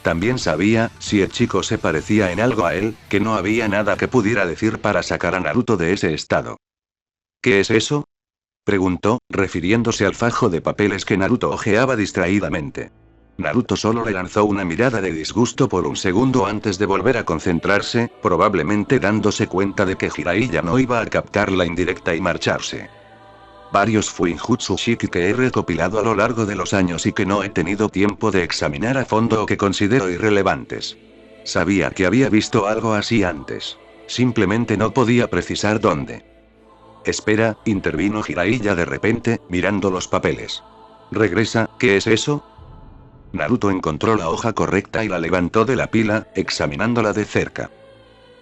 También sabía, si el chico se parecía en algo a él, que no había nada que pudiera decir para sacar a Naruto de ese estado. ¿Qué es eso?, preguntó, refiriéndose al fajo de papeles que Naruto hojeaba distraídamente. Naruto solo le lanzó una mirada de disgusto por un segundo antes de volver a concentrarse, probablemente dándose cuenta de que Jiraiya no iba a captar la indirecta y marcharse. Varios Fuinjutsu Shiki que he recopilado a lo largo de los años y que no he tenido tiempo de examinar a fondo o que considero irrelevantes. Sabía que había visto algo así antes. Simplemente no podía precisar dónde. Espera, intervino Jiraiya de repente, mirando los papeles. Regresa, ¿qué es eso?, Naruto encontró la hoja correcta y la levantó de la pila, examinándola de cerca.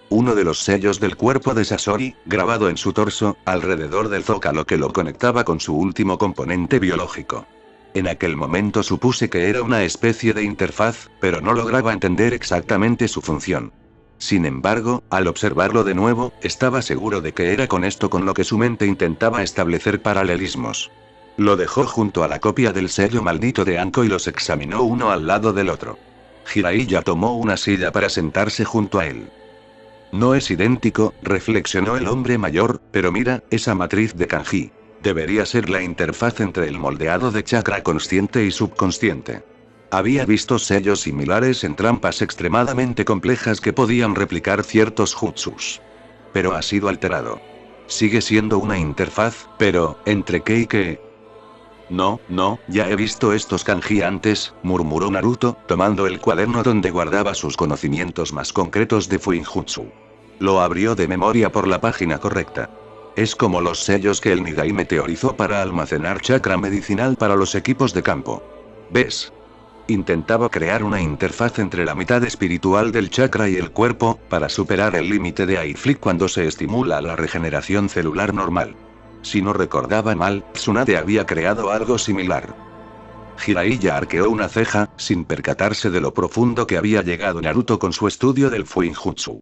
Uno de los sellos del cuerpo de Sasori, grabado en su torso, alrededor del zócalo que lo conectaba con su último componente biológico. En aquel momento supuse que era una especie de interfaz, pero no lograba entender exactamente su función. Sin embargo, al observarlo de nuevo, estaba seguro de que era con esto con lo que su mente intentaba establecer paralelismos. Lo dejó junto a la copia del sello maldito de Anko y los examinó uno al lado del otro. Jiraiya tomó una silla para sentarse junto a él. No es idéntico, reflexionó el hombre mayor, pero mira, esa matriz de kanji. Debería ser la interfaz entre el moldeado de chakra consciente y subconsciente. Había visto sellos similares en trampas extremadamente complejas que podían replicar ciertos jutsus. Pero ha sido alterado. Sigue siendo una interfaz, pero, ¿entre qué y qué? No, ya he visto estos kanji antes, murmuró Naruto, tomando el cuaderno donde guardaba sus conocimientos más concretos de Fuinjutsu. Lo abrió de memoria por la página correcta. Es como los sellos que el Nigai meteorizó para almacenar chakra medicinal para los equipos de campo. ¿Ves? Intentaba crear una interfaz entre la mitad espiritual del chakra y el cuerpo, para superar el límite de Aiflik cuando se estimula la regeneración celular normal. Si no recordaba mal, Tsunade había creado algo similar. Jiraiya arqueó una ceja, sin percatarse de lo profundo que había llegado Naruto con su estudio del Fuinjutsu.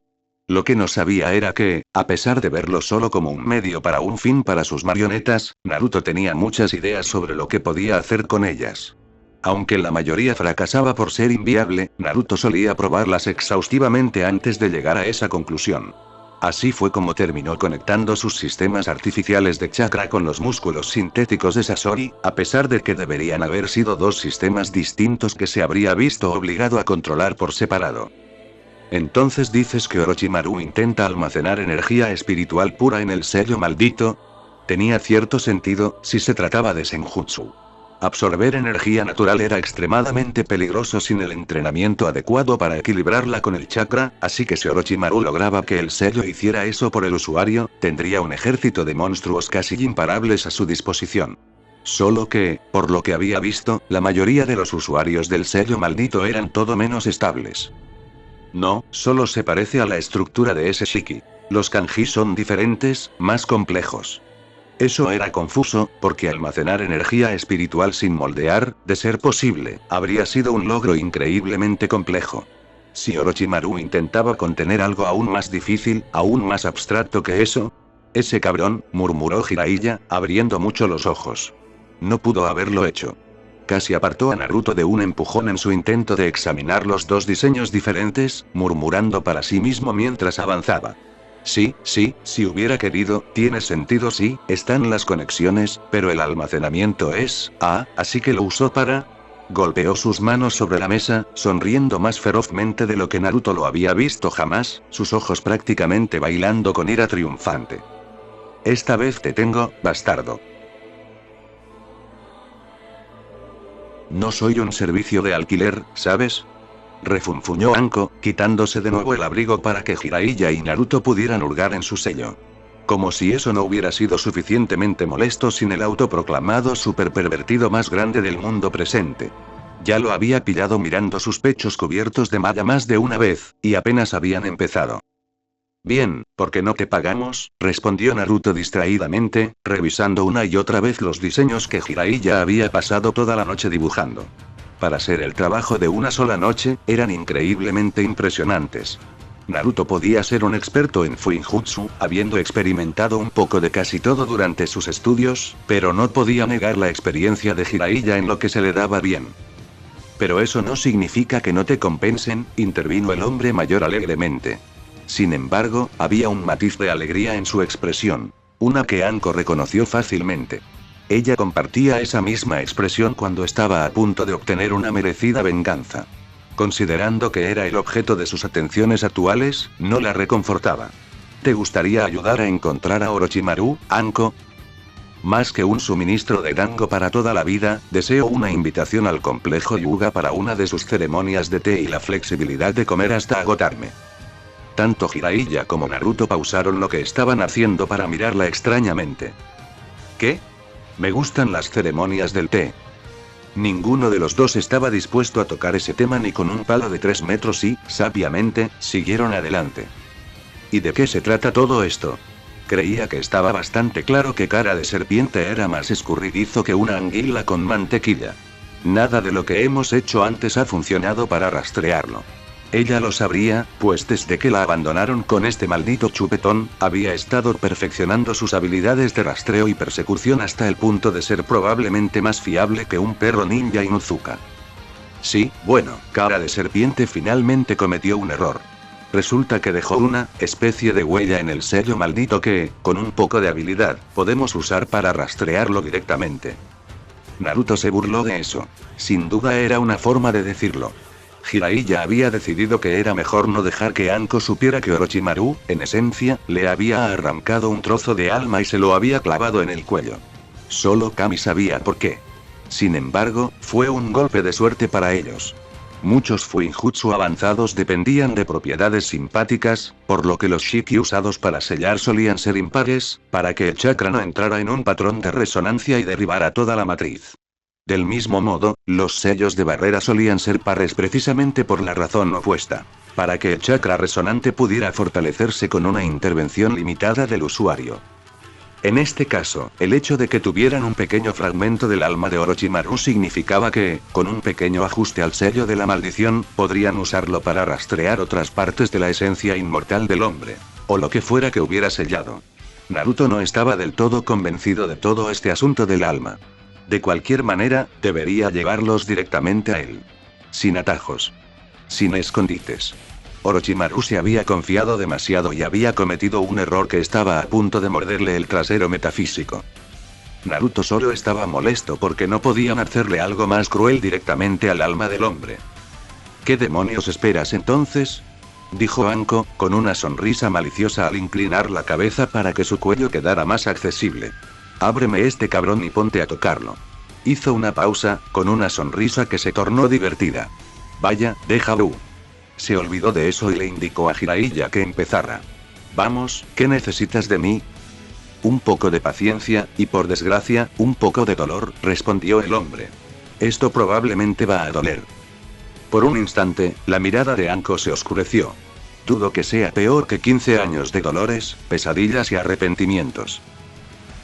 Lo que no sabía era que, a pesar de verlo solo como un medio para un fin para sus marionetas, Naruto tenía muchas ideas sobre lo que podía hacer con ellas. Aunque la mayoría fracasaba por ser inviable, Naruto solía probarlas exhaustivamente antes de llegar a esa conclusión. Así fue como terminó conectando sus sistemas artificiales de chakra con los músculos sintéticos de Sasori, a pesar de que deberían haber sido dos sistemas distintos que se habría visto obligado a controlar por separado. Entonces dices que Orochimaru intenta almacenar energía espiritual pura en el sello maldito. Tenía cierto sentido, si se trataba de Senjutsu. Absorber energía natural era extremadamente peligroso sin el entrenamiento adecuado para equilibrarla con el chakra, así que si Orochimaru lograba que el sello hiciera eso por el usuario, tendría un ejército de monstruos casi imparables a su disposición. Solo que, por lo que había visto, la mayoría de los usuarios del sello maldito eran todo menos estables. No, solo se parece a la estructura de ese Shiki. Los kanji son diferentes, más complejos. Eso era confuso, porque almacenar energía espiritual sin moldear, de ser posible, habría sido un logro increíblemente complejo. Si Orochimaru intentaba contener algo aún más difícil, aún más abstracto que eso. Ese cabrón, murmuró Jiraiya, abriendo mucho los ojos. No pudo haberlo hecho. Casi apartó a Naruto de un empujón en su intento de examinar los dos diseños diferentes, murmurando para sí mismo mientras avanzaba. Sí, si hubiera querido, tiene sentido, sí, están las conexiones, pero el almacenamiento es, así que lo usó para... Golpeó sus manos sobre la mesa, sonriendo más ferozmente de lo que Naruto lo había visto jamás, sus ojos prácticamente bailando con ira triunfante. Esta vez te tengo, bastardo. No soy un servicio de alquiler, ¿sabes? Refunfuñó Anko, quitándose de nuevo el abrigo para que Jiraiya y Naruto pudieran hurgar en su sello. Como si eso no hubiera sido suficientemente molesto sin el autoproclamado super pervertido más grande del mundo presente. Ya lo había pillado mirando sus pechos cubiertos de malla más de una vez, y apenas habían empezado. Bien, ¿por qué no te pagamos?, respondió Naruto distraídamente, revisando una y otra vez los diseños que Jiraiya había pasado toda la noche dibujando. Para ser el trabajo de una sola noche, eran increíblemente impresionantes. Naruto podía ser un experto en Fuinjutsu, habiendo experimentado un poco de casi todo durante sus estudios, pero no podía negar la experiencia de Jiraiya en lo que se le daba bien. Pero eso no significa que no te compensen, intervino el hombre mayor alegremente. Sin embargo, había un matiz de alegría en su expresión, una que Anko reconoció fácilmente. Ella compartía esa misma expresión cuando estaba a punto de obtener una merecida venganza. Considerando que era el objeto de sus atenciones actuales, no la reconfortaba. ¿Te gustaría ayudar a encontrar a Orochimaru, Anko? Más que un suministro de dango para toda la vida, deseo una invitación al complejo Yuga para una de sus ceremonias de té y la flexibilidad de comer hasta agotarme. Tanto Jiraiya como Naruto pausaron lo que estaban haciendo para mirarla extrañamente. ¿Qué? Me gustan las ceremonias del té. Ninguno de los dos estaba dispuesto a tocar ese tema ni con un palo de 3 metros y, sabiamente, siguieron adelante. ¿Y de qué se trata todo esto? Creía que estaba bastante claro que Cara de Serpiente era más escurridizo que una anguila con mantequilla. Nada de lo que hemos hecho antes ha funcionado para rastrearlo. Ella lo sabría, pues desde que la abandonaron con este maldito chupetón, había estado perfeccionando sus habilidades de rastreo y persecución hasta el punto de ser probablemente más fiable que un perro ninja Inuzuka. Sí, bueno, Cara de Serpiente finalmente cometió un error. Resulta que dejó una especie de huella en el sello maldito que, con un poco de habilidad, podemos usar para rastrearlo directamente. Naruto se burló de eso. Sin duda era una forma de decirlo. Jiraiya había decidido que era mejor no dejar que Anko supiera que Orochimaru, en esencia, le había arrancado un trozo de alma y se lo había clavado en el cuello. Solo Kami sabía por qué. Sin embargo, fue un golpe de suerte para ellos. Muchos Fuinjutsu avanzados dependían de propiedades simpáticas, por lo que los Shiki usados para sellar solían ser impares, para que el chakra no entrara en un patrón de resonancia y derribara toda la matriz. Del mismo modo, los sellos de barrera solían ser pares precisamente por la razón opuesta, para que el chakra resonante pudiera fortalecerse con una intervención limitada del usuario. En este caso, el hecho de que tuvieran un pequeño fragmento del alma de Orochimaru significaba que, con un pequeño ajuste al sello de la maldición, podrían usarlo para rastrear otras partes de la esencia inmortal del hombre, o lo que fuera que hubiera sellado. Naruto no estaba del todo convencido de todo este asunto del alma. De cualquier manera, debería llevarlos directamente a él. Sin atajos. Sin escondites. Orochimaru se había confiado demasiado y había cometido un error que estaba a punto de morderle el trasero metafísico. Naruto solo estaba molesto porque no podían hacerle algo más cruel directamente al alma del hombre. ¿Qué demonios esperas entonces?, dijo Anko, con una sonrisa maliciosa al inclinar la cabeza para que su cuello quedara más accesible. Ábreme este cabrón y ponte a tocarlo. Hizo una pausa, con una sonrisa que se tornó divertida. Vaya, déjalo. Se olvidó de eso y le indicó a Jiraiya que empezara. Vamos, ¿qué necesitas de mí? Un poco de paciencia, y por desgracia, un poco de dolor, respondió el hombre. Esto probablemente va a doler. Por un instante, la mirada de Anko se oscureció. Dudo que sea peor que 15 años de dolores, pesadillas y arrepentimientos.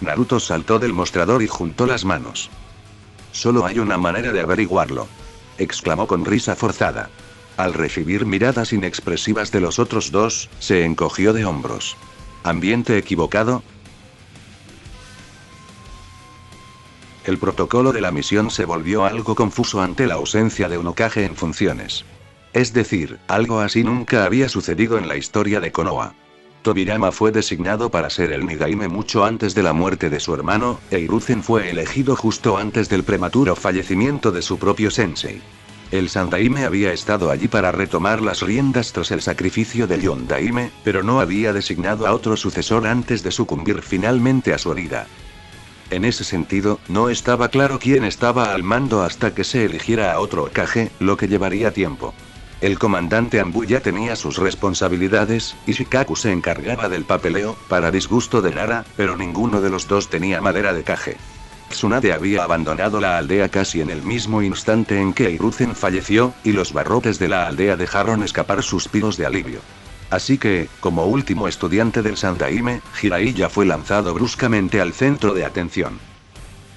Naruto saltó del mostrador y juntó las manos. Solo hay una manera de averiguarlo, exclamó con risa forzada. Al recibir miradas inexpresivas de los otros dos, se encogió de hombros. ¿Ambiente equivocado? El protocolo de la misión se volvió algo confuso ante la ausencia de un Hokage en funciones. Es decir, algo así nunca había sucedido en la historia de Konoha. Tobirama fue designado para ser el Nigaime mucho antes de la muerte de su hermano, e Hiruzen fue elegido justo antes del prematuro fallecimiento de su propio sensei. El Sandaime había estado allí para retomar las riendas tras el sacrificio de Yondaime, pero no había designado a otro sucesor antes de sucumbir finalmente a su herida. En ese sentido, no estaba claro quién estaba al mando hasta que se eligiera a otro Hokage, lo que llevaría tiempo. El comandante Anbu ya tenía sus responsabilidades, y Shikaku se encargaba del papeleo, para disgusto de Nara, pero ninguno de los dos tenía madera de Kage. Tsunade había abandonado la aldea casi en el mismo instante en que Hiruzen falleció, y los barrotes de la aldea dejaron escapar suspiros de alivio. Así que, como último estudiante del Sandaime, Jiraiya fue lanzado bruscamente al centro de atención.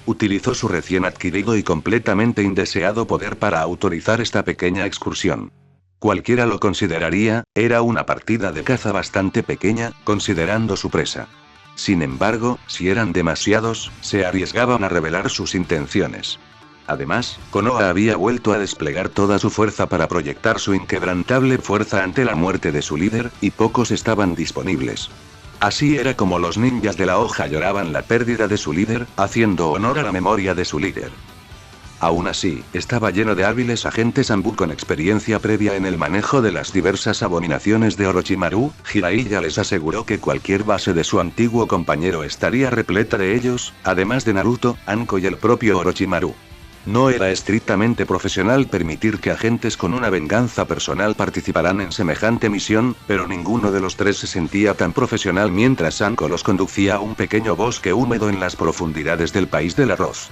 Utilizó su recién adquirido y completamente indeseado poder para autorizar esta pequeña excursión. Cualquiera lo consideraría, era una partida de caza bastante pequeña, considerando su presa. Sin embargo, si eran demasiados, se arriesgaban a revelar sus intenciones. Además, Konoha había vuelto a desplegar toda su fuerza para proyectar su inquebrantable fuerza ante la muerte de su líder, y pocos estaban disponibles. Así era como los ninjas de la hoja lloraban la pérdida de su líder, haciendo honor a la memoria de su líder. Aún así, estaba lleno de hábiles agentes Anbu con experiencia previa en el manejo de las diversas abominaciones de Orochimaru. Jiraiya les aseguró que cualquier base de su antiguo compañero estaría repleta de ellos, además de Naruto, Anko y el propio Orochimaru. No era estrictamente profesional permitir que agentes con una venganza personal participaran en semejante misión, pero ninguno de los tres se sentía tan profesional mientras Anko los conducía a un pequeño bosque húmedo en las profundidades del país del arroz.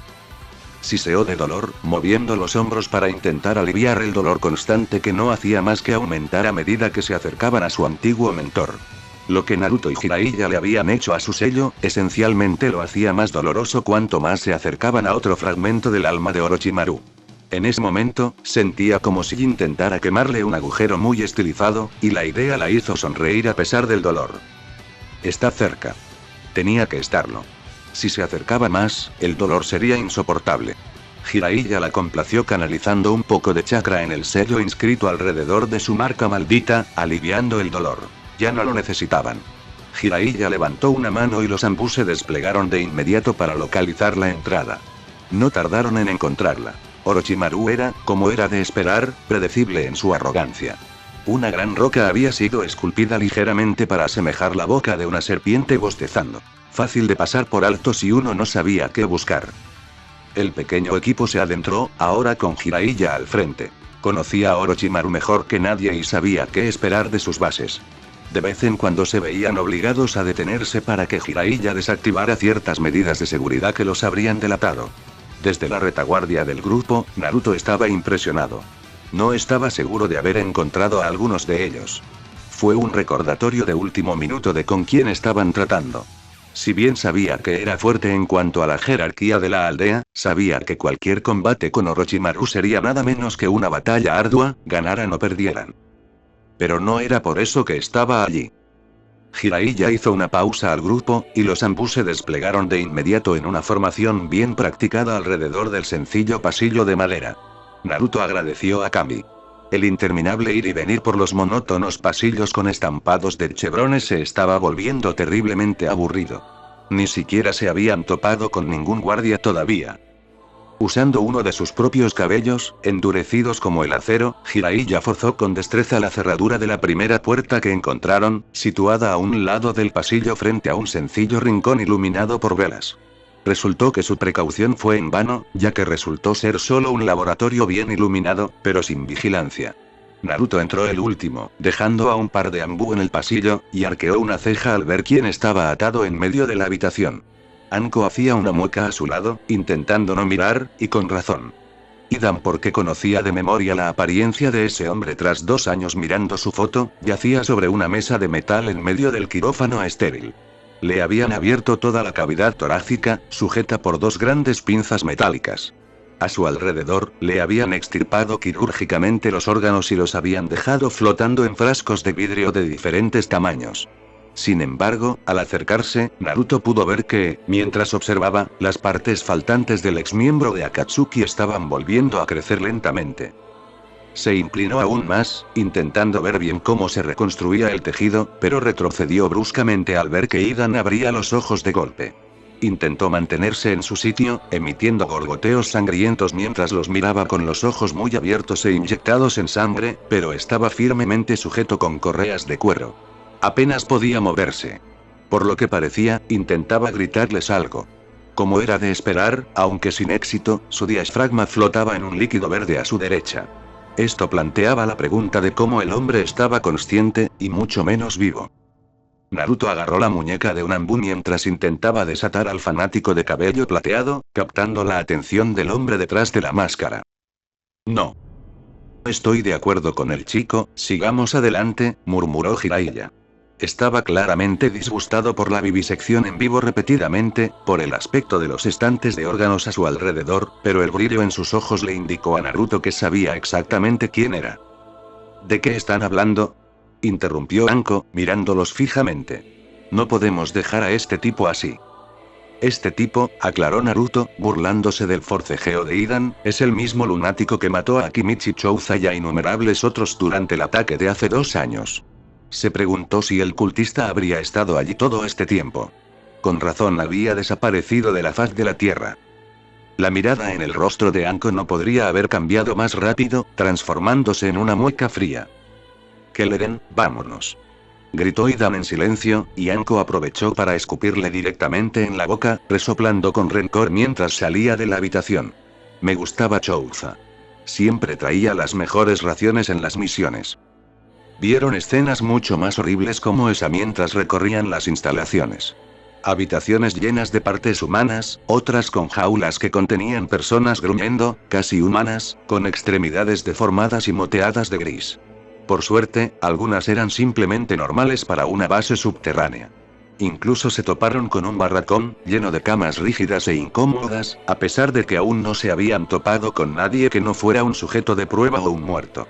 Siseó de dolor, moviendo los hombros para intentar aliviar el dolor constante que no hacía más que aumentar a medida que se acercaban a su antiguo mentor. Lo que Naruto y Jiraiya le habían hecho a su sello, esencialmente lo hacía más doloroso cuanto más se acercaban a otro fragmento del alma de Orochimaru. En ese momento, sentía como si intentara quemarle un agujero muy estilizado, y la idea la hizo sonreír a pesar del dolor. Está cerca. Tenía que estarlo. Si se acercaba más, el dolor sería insoportable. Jiraiya la complació canalizando un poco de chakra en el sello inscrito alrededor de su marca maldita, aliviando el dolor. Ya no lo necesitaban. Jiraiya levantó una mano y los Anbu se desplegaron de inmediato para localizar la entrada. No tardaron en encontrarla. Orochimaru era, como era de esperar, predecible en su arrogancia. Una gran roca había sido esculpida ligeramente para asemejar la boca de una serpiente bostezando. Fácil de pasar por alto si uno no sabía qué buscar. El pequeño equipo se adentró, ahora con Jiraiya al frente. Conocía a Orochimaru mejor que nadie y sabía qué esperar de sus bases. De vez en cuando se veían obligados a detenerse para que Jiraiya desactivara ciertas medidas de seguridad que los habrían delatado. Desde la retaguardia del grupo, Naruto estaba impresionado. No estaba seguro de haber encontrado a algunos de ellos. Fue un recordatorio de último minuto de con quién estaban tratando. Si bien sabía que era fuerte en cuanto a la jerarquía de la aldea, sabía que cualquier combate con Orochimaru sería nada menos que una batalla ardua, ganaran o perdieran. Pero no era por eso que estaba allí. Jiraiya hizo una pausa al grupo, y los Anbu se desplegaron de inmediato en una formación bien practicada alrededor del sencillo pasillo de madera. Naruto agradeció a Kami. El interminable ir y venir por los monótonos pasillos con estampados de chevrones se estaba volviendo terriblemente aburrido. Ni siquiera se habían topado con ningún guardia todavía. Usando uno de sus propios cabellos, endurecidos como el acero, Jiraiya forzó con destreza la cerradura de la primera puerta que encontraron, situada a un lado del pasillo frente a un sencillo rincón iluminado por velas. Resultó que su precaución fue en vano, ya que resultó ser solo un laboratorio bien iluminado, pero sin vigilancia. Naruto entró el último, dejando a un par de Anbu en el pasillo, y arqueó una ceja al ver quién estaba atado en medio de la habitación. Anko hacía una mueca a su lado, intentando no mirar, y con razón. Hidan, porque conocía de memoria la apariencia de ese hombre tras 2 años mirando su foto, yacía sobre una mesa de metal en medio del quirófano estéril. Le habían abierto toda la cavidad torácica, sujeta por 2 grandes pinzas metálicas. A su alrededor, le habían extirpado quirúrgicamente los órganos y los habían dejado flotando en frascos de vidrio de diferentes tamaños. Sin embargo, al acercarse, Naruto pudo ver que, mientras observaba, las partes faltantes del exmiembro de Akatsuki estaban volviendo a crecer lentamente. Se inclinó aún más, intentando ver bien cómo se reconstruía el tejido, pero retrocedió bruscamente al ver que Hidan abría los ojos de golpe. Intentó mantenerse en su sitio, emitiendo gorgoteos sangrientos mientras los miraba con los ojos muy abiertos e inyectados en sangre, pero estaba firmemente sujeto con correas de cuero. Apenas podía moverse. Por lo que parecía, intentaba gritarles algo. Como era de esperar, aunque sin éxito, su diafragma flotaba en un líquido verde a su derecha. Esto planteaba la pregunta de cómo el hombre estaba consciente, y mucho menos vivo. Naruto agarró la muñeca de un Anbu mientras intentaba desatar al fanático de cabello plateado, captando la atención del hombre detrás de la máscara. No. Estoy de acuerdo con el chico, sigamos adelante, murmuró Jiraiya. Estaba claramente disgustado por la vivisección en vivo repetidamente, por el aspecto de los estantes de órganos a su alrededor, pero el brillo en sus ojos le indicó a Naruto que sabía exactamente quién era. ¿De qué están hablando?, interrumpió Anko, mirándolos fijamente. No podemos dejar a este tipo así. Este tipo, aclaró Naruto, burlándose del forcejeo de Hidan, es el mismo lunático que mató a Akimichi Chouza y a innumerables otros durante el ataque de hace 2 años. Se preguntó si el cultista habría estado allí todo este tiempo. Con razón había desaparecido de la faz de la tierra. La mirada en el rostro de Anko no podría haber cambiado más rápido, transformándose en una mueca fría. Kelleren, vámonos. Gritó Hidan en silencio, y Anko aprovechó para escupirle directamente en la boca, resoplando con rencor mientras salía de la habitación. Me gustaba Chouza. Siempre traía las mejores raciones en las misiones. Vieron escenas mucho más horribles como esa mientras recorrían las instalaciones. Habitaciones llenas de partes humanas, otras con jaulas que contenían personas gruñendo, casi humanas, con extremidades deformadas y moteadas de gris. Por suerte, algunas eran simplemente normales para una base subterránea. Incluso se toparon con un barracón, lleno de camas rígidas e incómodas, a pesar de que aún no se habían topado con nadie que no fuera un sujeto de prueba o un muerto.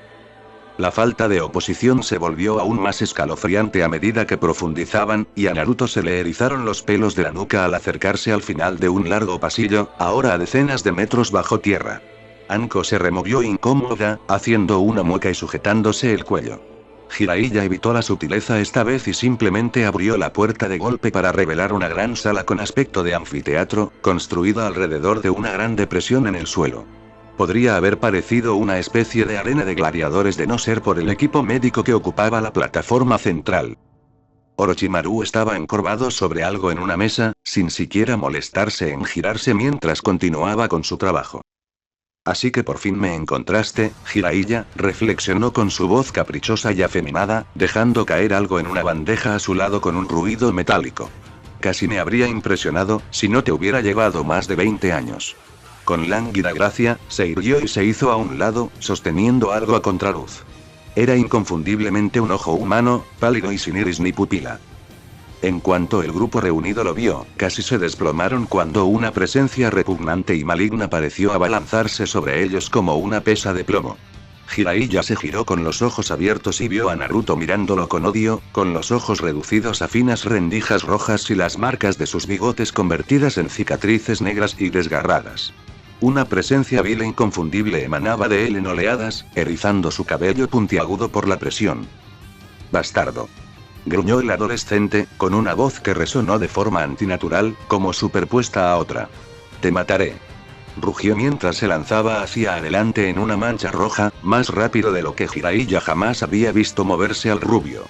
La falta de oposición se volvió aún más escalofriante a medida que profundizaban, y a Naruto se le erizaron los pelos de la nuca al acercarse al final de un largo pasillo, ahora a decenas de metros bajo tierra. Anko se removió incómoda, haciendo una mueca y sujetándose el cuello. Jiraiya evitó la sutileza esta vez y simplemente abrió la puerta de golpe para revelar una gran sala con aspecto de anfiteatro, construida alrededor de una gran depresión en el suelo. Podría haber parecido una especie de arena de gladiadores de no ser por el equipo médico que ocupaba la plataforma central. Orochimaru estaba encorvado sobre algo en una mesa, sin siquiera molestarse en girarse mientras continuaba con su trabajo. Así que por fin me encontraste, Jiraiya, reflexionó con su voz caprichosa y afeminada, dejando caer algo en una bandeja a su lado con un ruido metálico. Casi me habría impresionado, si no te hubiera llevado más de 20 años. Con lánguida gracia, se irguió y se hizo a un lado, sosteniendo algo a contraluz. Era inconfundiblemente un ojo humano, pálido y sin iris ni pupila. En cuanto el grupo reunido lo vio, casi se desplomaron cuando una presencia repugnante y maligna pareció abalanzarse sobre ellos como una pesa de plomo. Jiraiya se giró con los ojos abiertos y vio a Naruto mirándolo con odio, con los ojos reducidos a finas rendijas rojas y las marcas de sus bigotes convertidas en cicatrices negras y desgarradas. Una presencia vil e inconfundible emanaba de él en oleadas, erizando su cabello puntiagudo por la presión. «Bastardo», gruñó el adolescente, con una voz que resonó de forma antinatural, como superpuesta a otra. «Te mataré», rugió mientras se lanzaba hacia adelante en una mancha roja, más rápido de lo que Jiraiya jamás había visto moverse al rubio.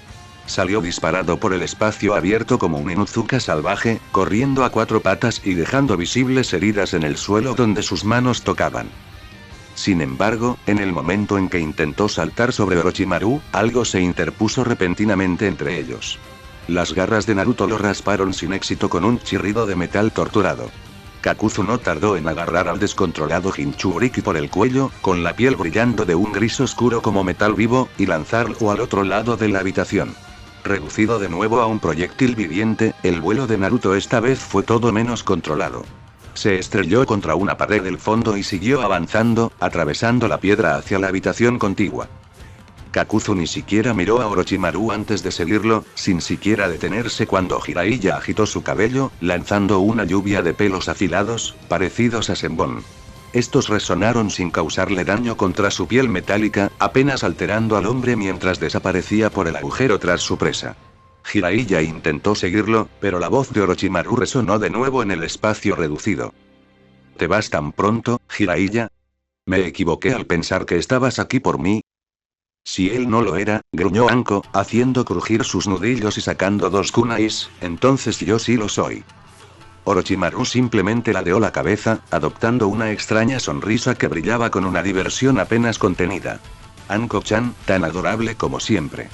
Salió disparado por el espacio abierto como un Inuzuka salvaje, corriendo a 4 patas y dejando visibles heridas en el suelo donde sus manos tocaban. Sin embargo, en el momento en que intentó saltar sobre Orochimaru, algo se interpuso repentinamente entre ellos. Las garras de Naruto lo rasparon sin éxito con un chirrido de metal torturado. Kakuzu no tardó en agarrar al descontrolado Jinchuriki por el cuello, con la piel brillando de un gris oscuro como metal vivo, y lanzarlo al otro lado de la habitación. Reducido de nuevo a un proyectil viviente, el vuelo de Naruto esta vez fue todo menos controlado. Se estrelló contra una pared del fondo y siguió avanzando, atravesando la piedra hacia la habitación contigua. Kakuzu ni siquiera miró a Orochimaru antes de seguirlo, sin siquiera detenerse cuando Jiraiya agitó su cabello, lanzando una lluvia de pelos afilados, parecidos a Senbon. Estos resonaron sin causarle daño contra su piel metálica, apenas alterando al hombre mientras desaparecía por el agujero tras su presa. Jiraiya intentó seguirlo, pero la voz de Orochimaru resonó de nuevo en el espacio reducido. ¿Te vas tan pronto, Jiraiya? ¿Me equivoqué al pensar que estabas aquí por mí? Si él no lo era, gruñó Anko, haciendo crujir sus nudillos y sacando 2 kunais, entonces yo sí lo soy. Orochimaru simplemente ladeó la cabeza, adoptando una extraña sonrisa que brillaba con una diversión apenas contenida. Anko-chan, tan adorable como siempre.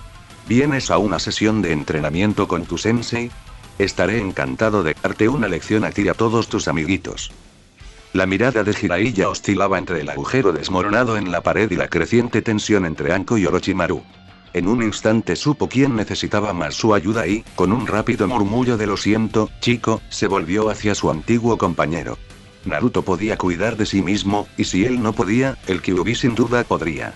¿Vienes a una sesión de entrenamiento con tu sensei? Estaré encantado de darte una lección a ti y a todos tus amiguitos. La mirada de Jiraiya oscilaba entre el agujero desmoronado en la pared y la creciente tensión entre Anko y Orochimaru. En un instante supo quién necesitaba más su ayuda y, con un rápido murmullo de lo siento, chico, se volvió hacia su antiguo compañero. Naruto podía cuidar de sí mismo, y si él no podía, el Kyuubi sin duda podría.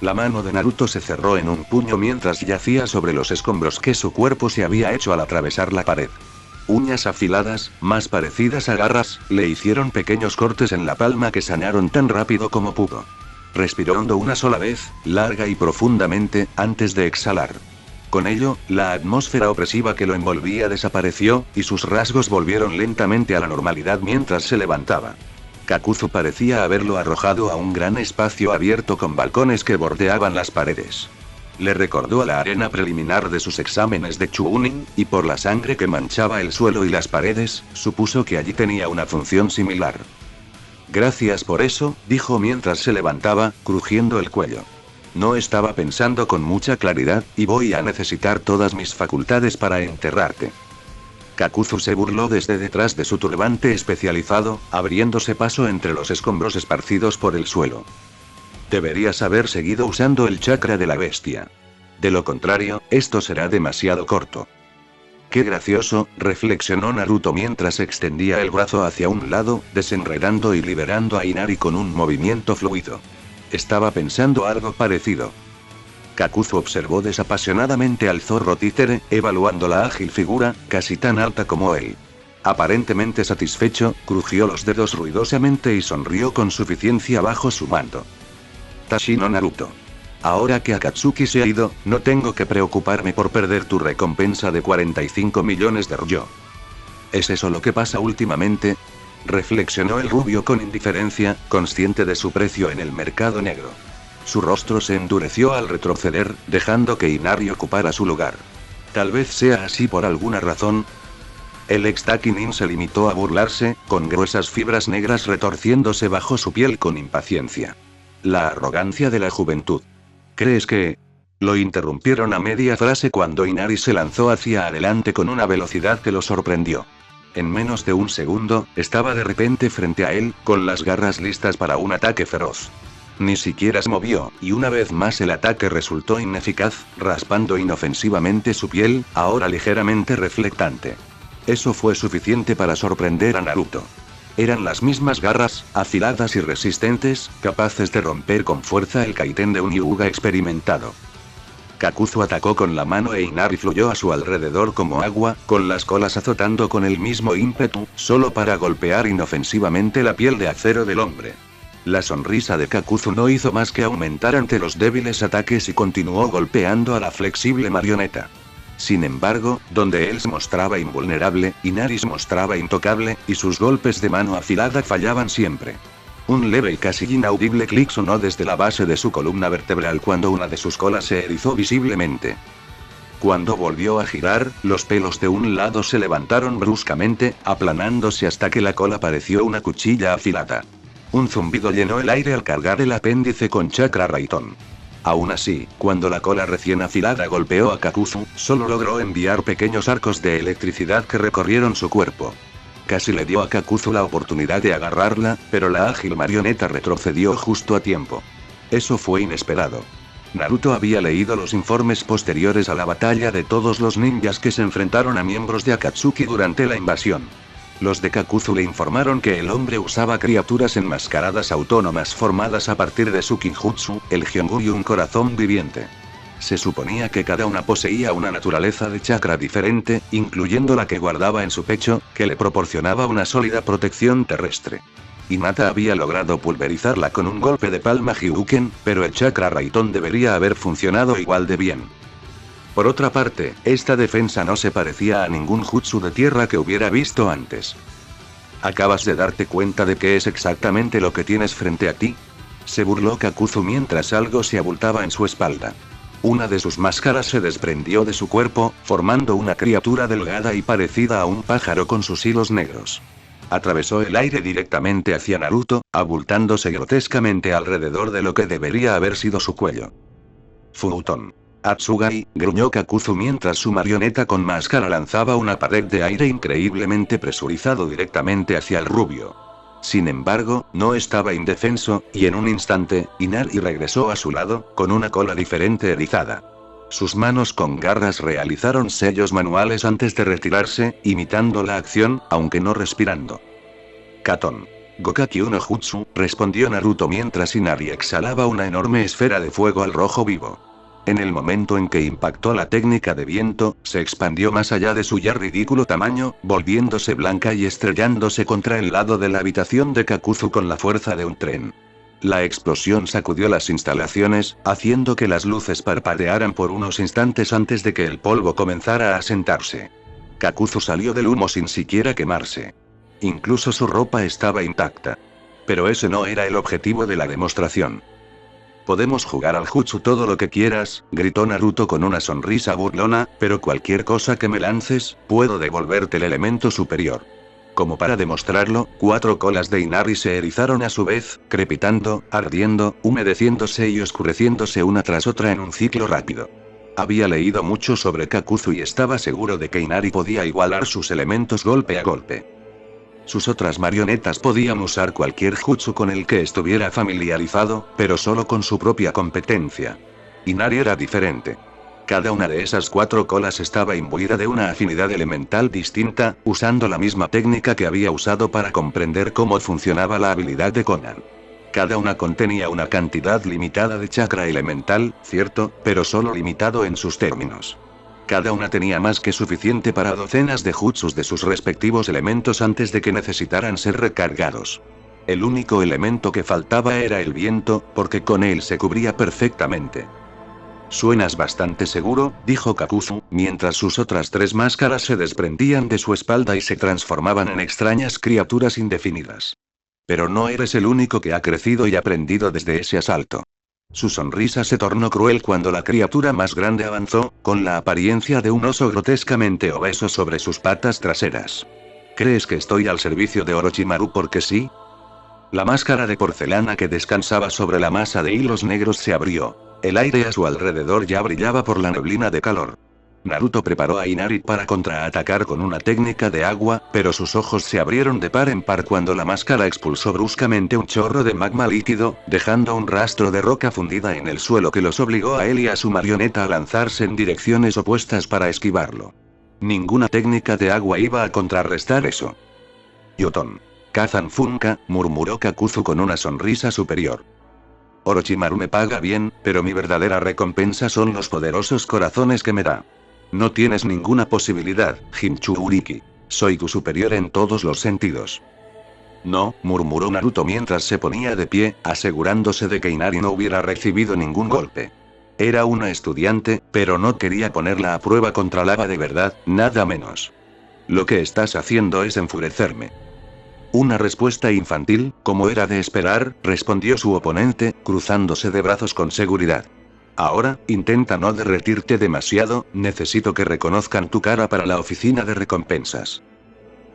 La mano de Naruto se cerró en un puño mientras yacía sobre los escombros que su cuerpo se había hecho al atravesar la pared. Uñas afiladas, más parecidas a garras, le hicieron pequeños cortes en la palma que sanaron tan rápido como pudo. Respiró hondo una sola vez, larga y profundamente, antes de exhalar. Con ello, la atmósfera opresiva que lo envolvía desapareció, y sus rasgos volvieron lentamente a la normalidad mientras se levantaba. Kakuzu parecía haberlo arrojado a un gran espacio abierto con balcones que bordeaban las paredes. Le recordó a la arena preliminar de sus exámenes de Chunin, y por la sangre que manchaba el suelo y las paredes, supuso que allí tenía una función similar. Gracias por eso, dijo mientras se levantaba, crujiendo el cuello. No estaba pensando con mucha claridad, y voy a necesitar todas mis facultades para enterrarte. Kakuzu se burló desde detrás de su turbante especializado, abriéndose paso entre los escombros esparcidos por el suelo. Deberías haber seguido usando el chakra de la bestia. De lo contrario, esto será demasiado corto. Qué gracioso, reflexionó Naruto mientras extendía el brazo hacia un lado, desenredando y liberando a Inari con un movimiento fluido. Estaba pensando algo parecido. Kakuzu observó desapasionadamente al zorro títere, evaluando la ágil figura, casi tan alta como él. Aparentemente satisfecho, crujió los dedos ruidosamente y sonrió con suficiencia bajo su mando. Tashino Naruto. Ahora que Akatsuki se ha ido, no tengo que preocuparme por perder tu recompensa de 45 millones de ryo. ¿Es eso lo que pasa últimamente? Reflexionó el rubio con indiferencia, consciente de su precio en el mercado negro. Su rostro se endureció al retroceder, dejando que Inari ocupara su lugar. Tal vez sea así por alguna razón. El ex Takinin se limitó a burlarse, con gruesas fibras negras retorciéndose bajo su piel con impaciencia. La arrogancia de la juventud. ¿Crees que...? Lo interrumpieron a media frase cuando Inari se lanzó hacia adelante con una velocidad que lo sorprendió. En menos de un segundo, estaba de repente frente a él, con las garras listas para un ataque feroz. Ni siquiera se movió, y una vez más el ataque resultó ineficaz, raspando inofensivamente su piel, ahora ligeramente reflectante. Eso fue suficiente para sorprender a Naruto. Eran las mismas garras, afiladas y resistentes, capaces de romper con fuerza el kaiten de un Hyuga experimentado. Kakuzu atacó con la mano e Inari fluyó a su alrededor como agua, con las colas azotando con el mismo ímpetu, solo para golpear inofensivamente la piel de acero del hombre. La sonrisa de Kakuzu no hizo más que aumentar ante los débiles ataques y continuó golpeando a la flexible marioneta. Sin embargo, donde él se mostraba invulnerable, Inari se mostraba intocable, y sus golpes de mano afilada fallaban siempre. Un leve y casi inaudible clic sonó desde la base de su columna vertebral cuando una de sus colas se erizó visiblemente. Cuando volvió a girar, los pelos de un lado se levantaron bruscamente, aplanándose hasta que la cola pareció una cuchilla afilada. Un zumbido llenó el aire al cargar el apéndice con chakra Raitón. Aún así, cuando la cola recién afilada golpeó a Kakuzu, solo logró enviar pequeños arcos de electricidad que recorrieron su cuerpo. Casi le dio a Kakuzu la oportunidad de agarrarla, pero la ágil marioneta retrocedió justo a tiempo. Eso fue inesperado. Naruto había leído los informes posteriores a la batalla de todos los ninjas que se enfrentaron a miembros de Akatsuki durante la invasión. Los de Kakuzu le informaron que el hombre usaba criaturas enmascaradas autónomas formadas a partir de su Kinjutsu, el Hyongu y un corazón viviente. Se suponía que cada una poseía una naturaleza de chakra diferente, incluyendo la que guardaba en su pecho, que le proporcionaba una sólida protección terrestre. Hinata había logrado pulverizarla con un golpe de palma Hyuken, pero el chakra Raitón debería haber funcionado igual de bien. Por otra parte, esta defensa no se parecía a ningún jutsu de tierra que hubiera visto antes. ¿Acabas de darte cuenta de qué es exactamente lo que tienes frente a ti? Se burló Kakuzu mientras algo se abultaba en su espalda. Una de sus máscaras se desprendió de su cuerpo, formando una criatura delgada y parecida a un pájaro con sus hilos negros. Atravesó el aire directamente hacia Naruto, abultándose grotescamente alrededor de lo que debería haber sido su cuello. Futon. Atsugai, gruñó Kakuzu mientras su marioneta con máscara lanzaba una pared de aire increíblemente presurizado directamente hacia el rubio. Sin embargo, no estaba indefenso, y en un instante, Inari regresó a su lado, con una cola diferente erizada. Sus manos con garras realizaron sellos manuales antes de retirarse, imitando la acción, aunque no respirando. Katon. Gokaki no Jutsu, respondió Naruto mientras Inari exhalaba una enorme esfera de fuego al rojo vivo. En el momento en que impactó la técnica de viento, se expandió más allá de su ya ridículo tamaño, volviéndose blanca y estrellándose contra el lado de la habitación de Kakuzu con la fuerza de un tren. La explosión sacudió las instalaciones, haciendo que las luces parpadearan por unos instantes antes de que el polvo comenzara a asentarse. Kakuzu salió del humo sin siquiera quemarse. Incluso su ropa estaba intacta. Pero ese no era el objetivo de la demostración. Podemos jugar al jutsu todo lo que quieras, gritó Naruto con una sonrisa burlona, pero cualquier cosa que me lances, puedo devolverte el elemento superior. Como para demostrarlo, 4 colas de Inari se erizaron a su vez, crepitando, ardiendo, humedeciéndose y oscureciéndose una tras otra en un ciclo rápido. Había leído mucho sobre Kakuzu y estaba seguro de que Inari podía igualar sus elementos golpe a golpe. Sus otras marionetas podían usar cualquier jutsu con el que estuviera familiarizado, pero solo con su propia competencia. Inari era diferente. Cada una de esas 4 colas estaba imbuida de una afinidad elemental distinta, usando la misma técnica que había usado para comprender cómo funcionaba la habilidad de Conan. Cada una contenía una cantidad limitada de chakra elemental, cierto, pero solo limitado en sus términos. Cada una tenía más que suficiente para docenas de jutsus de sus respectivos elementos antes de que necesitaran ser recargados. El único elemento que faltaba era el viento, porque con él se cubría perfectamente. «Suenas bastante seguro», dijo Kakuzu, mientras sus otras 3 máscaras se desprendían de su espalda y se transformaban en extrañas criaturas indefinidas. «Pero no eres el único que ha crecido y aprendido desde ese asalto». Su sonrisa se tornó cruel cuando la criatura más grande avanzó, con la apariencia de un oso grotescamente obeso sobre sus patas traseras. «¿Crees que estoy al servicio de Orochimaru porque sí?» La máscara de porcelana que descansaba sobre la masa de hilos negros se abrió. El aire a su alrededor ya brillaba por la neblina de calor. Naruto preparó a Inari para contraatacar con una técnica de agua, pero sus ojos se abrieron de par en par cuando la máscara expulsó bruscamente un chorro de magma líquido, dejando un rastro de roca fundida en el suelo que los obligó a él y a su marioneta a lanzarse en direcciones opuestas para esquivarlo. Ninguna técnica de agua iba a contrarrestar eso. «Yoton. Kazan Funka», murmuró Kakuzu con una sonrisa superior. «Orochimaru me paga bien, pero mi verdadera recompensa son los poderosos corazones que me da. No tienes ninguna posibilidad, Jinchuriki. Soy tu superior en todos los sentidos». «No», murmuró Naruto mientras se ponía de pie, asegurándose de que Inari no hubiera recibido ningún golpe. Era una estudiante, pero no quería ponerla a prueba contra Lava de verdad, nada menos. «Lo que estás haciendo es enfurecerme». Una respuesta infantil, como era de esperar, respondió su oponente, cruzándose de brazos con seguridad. «Ahora, intenta no derretirte demasiado, necesito que reconozcan tu cara para la oficina de recompensas».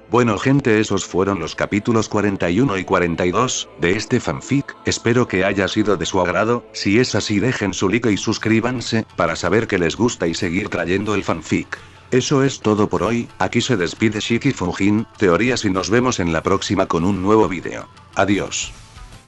Bueno gente, esos fueron los capítulos 41 y 42, de este fanfic, espero que haya sido de su agrado, si es así dejen su like y suscríbanse, para saber que les gusta y seguir trayendo el fanfic. Eso es todo por hoy, aquí se despide Shiki Fujin, Teorías y nos vemos en la próxima con un nuevo vídeo. Adiós.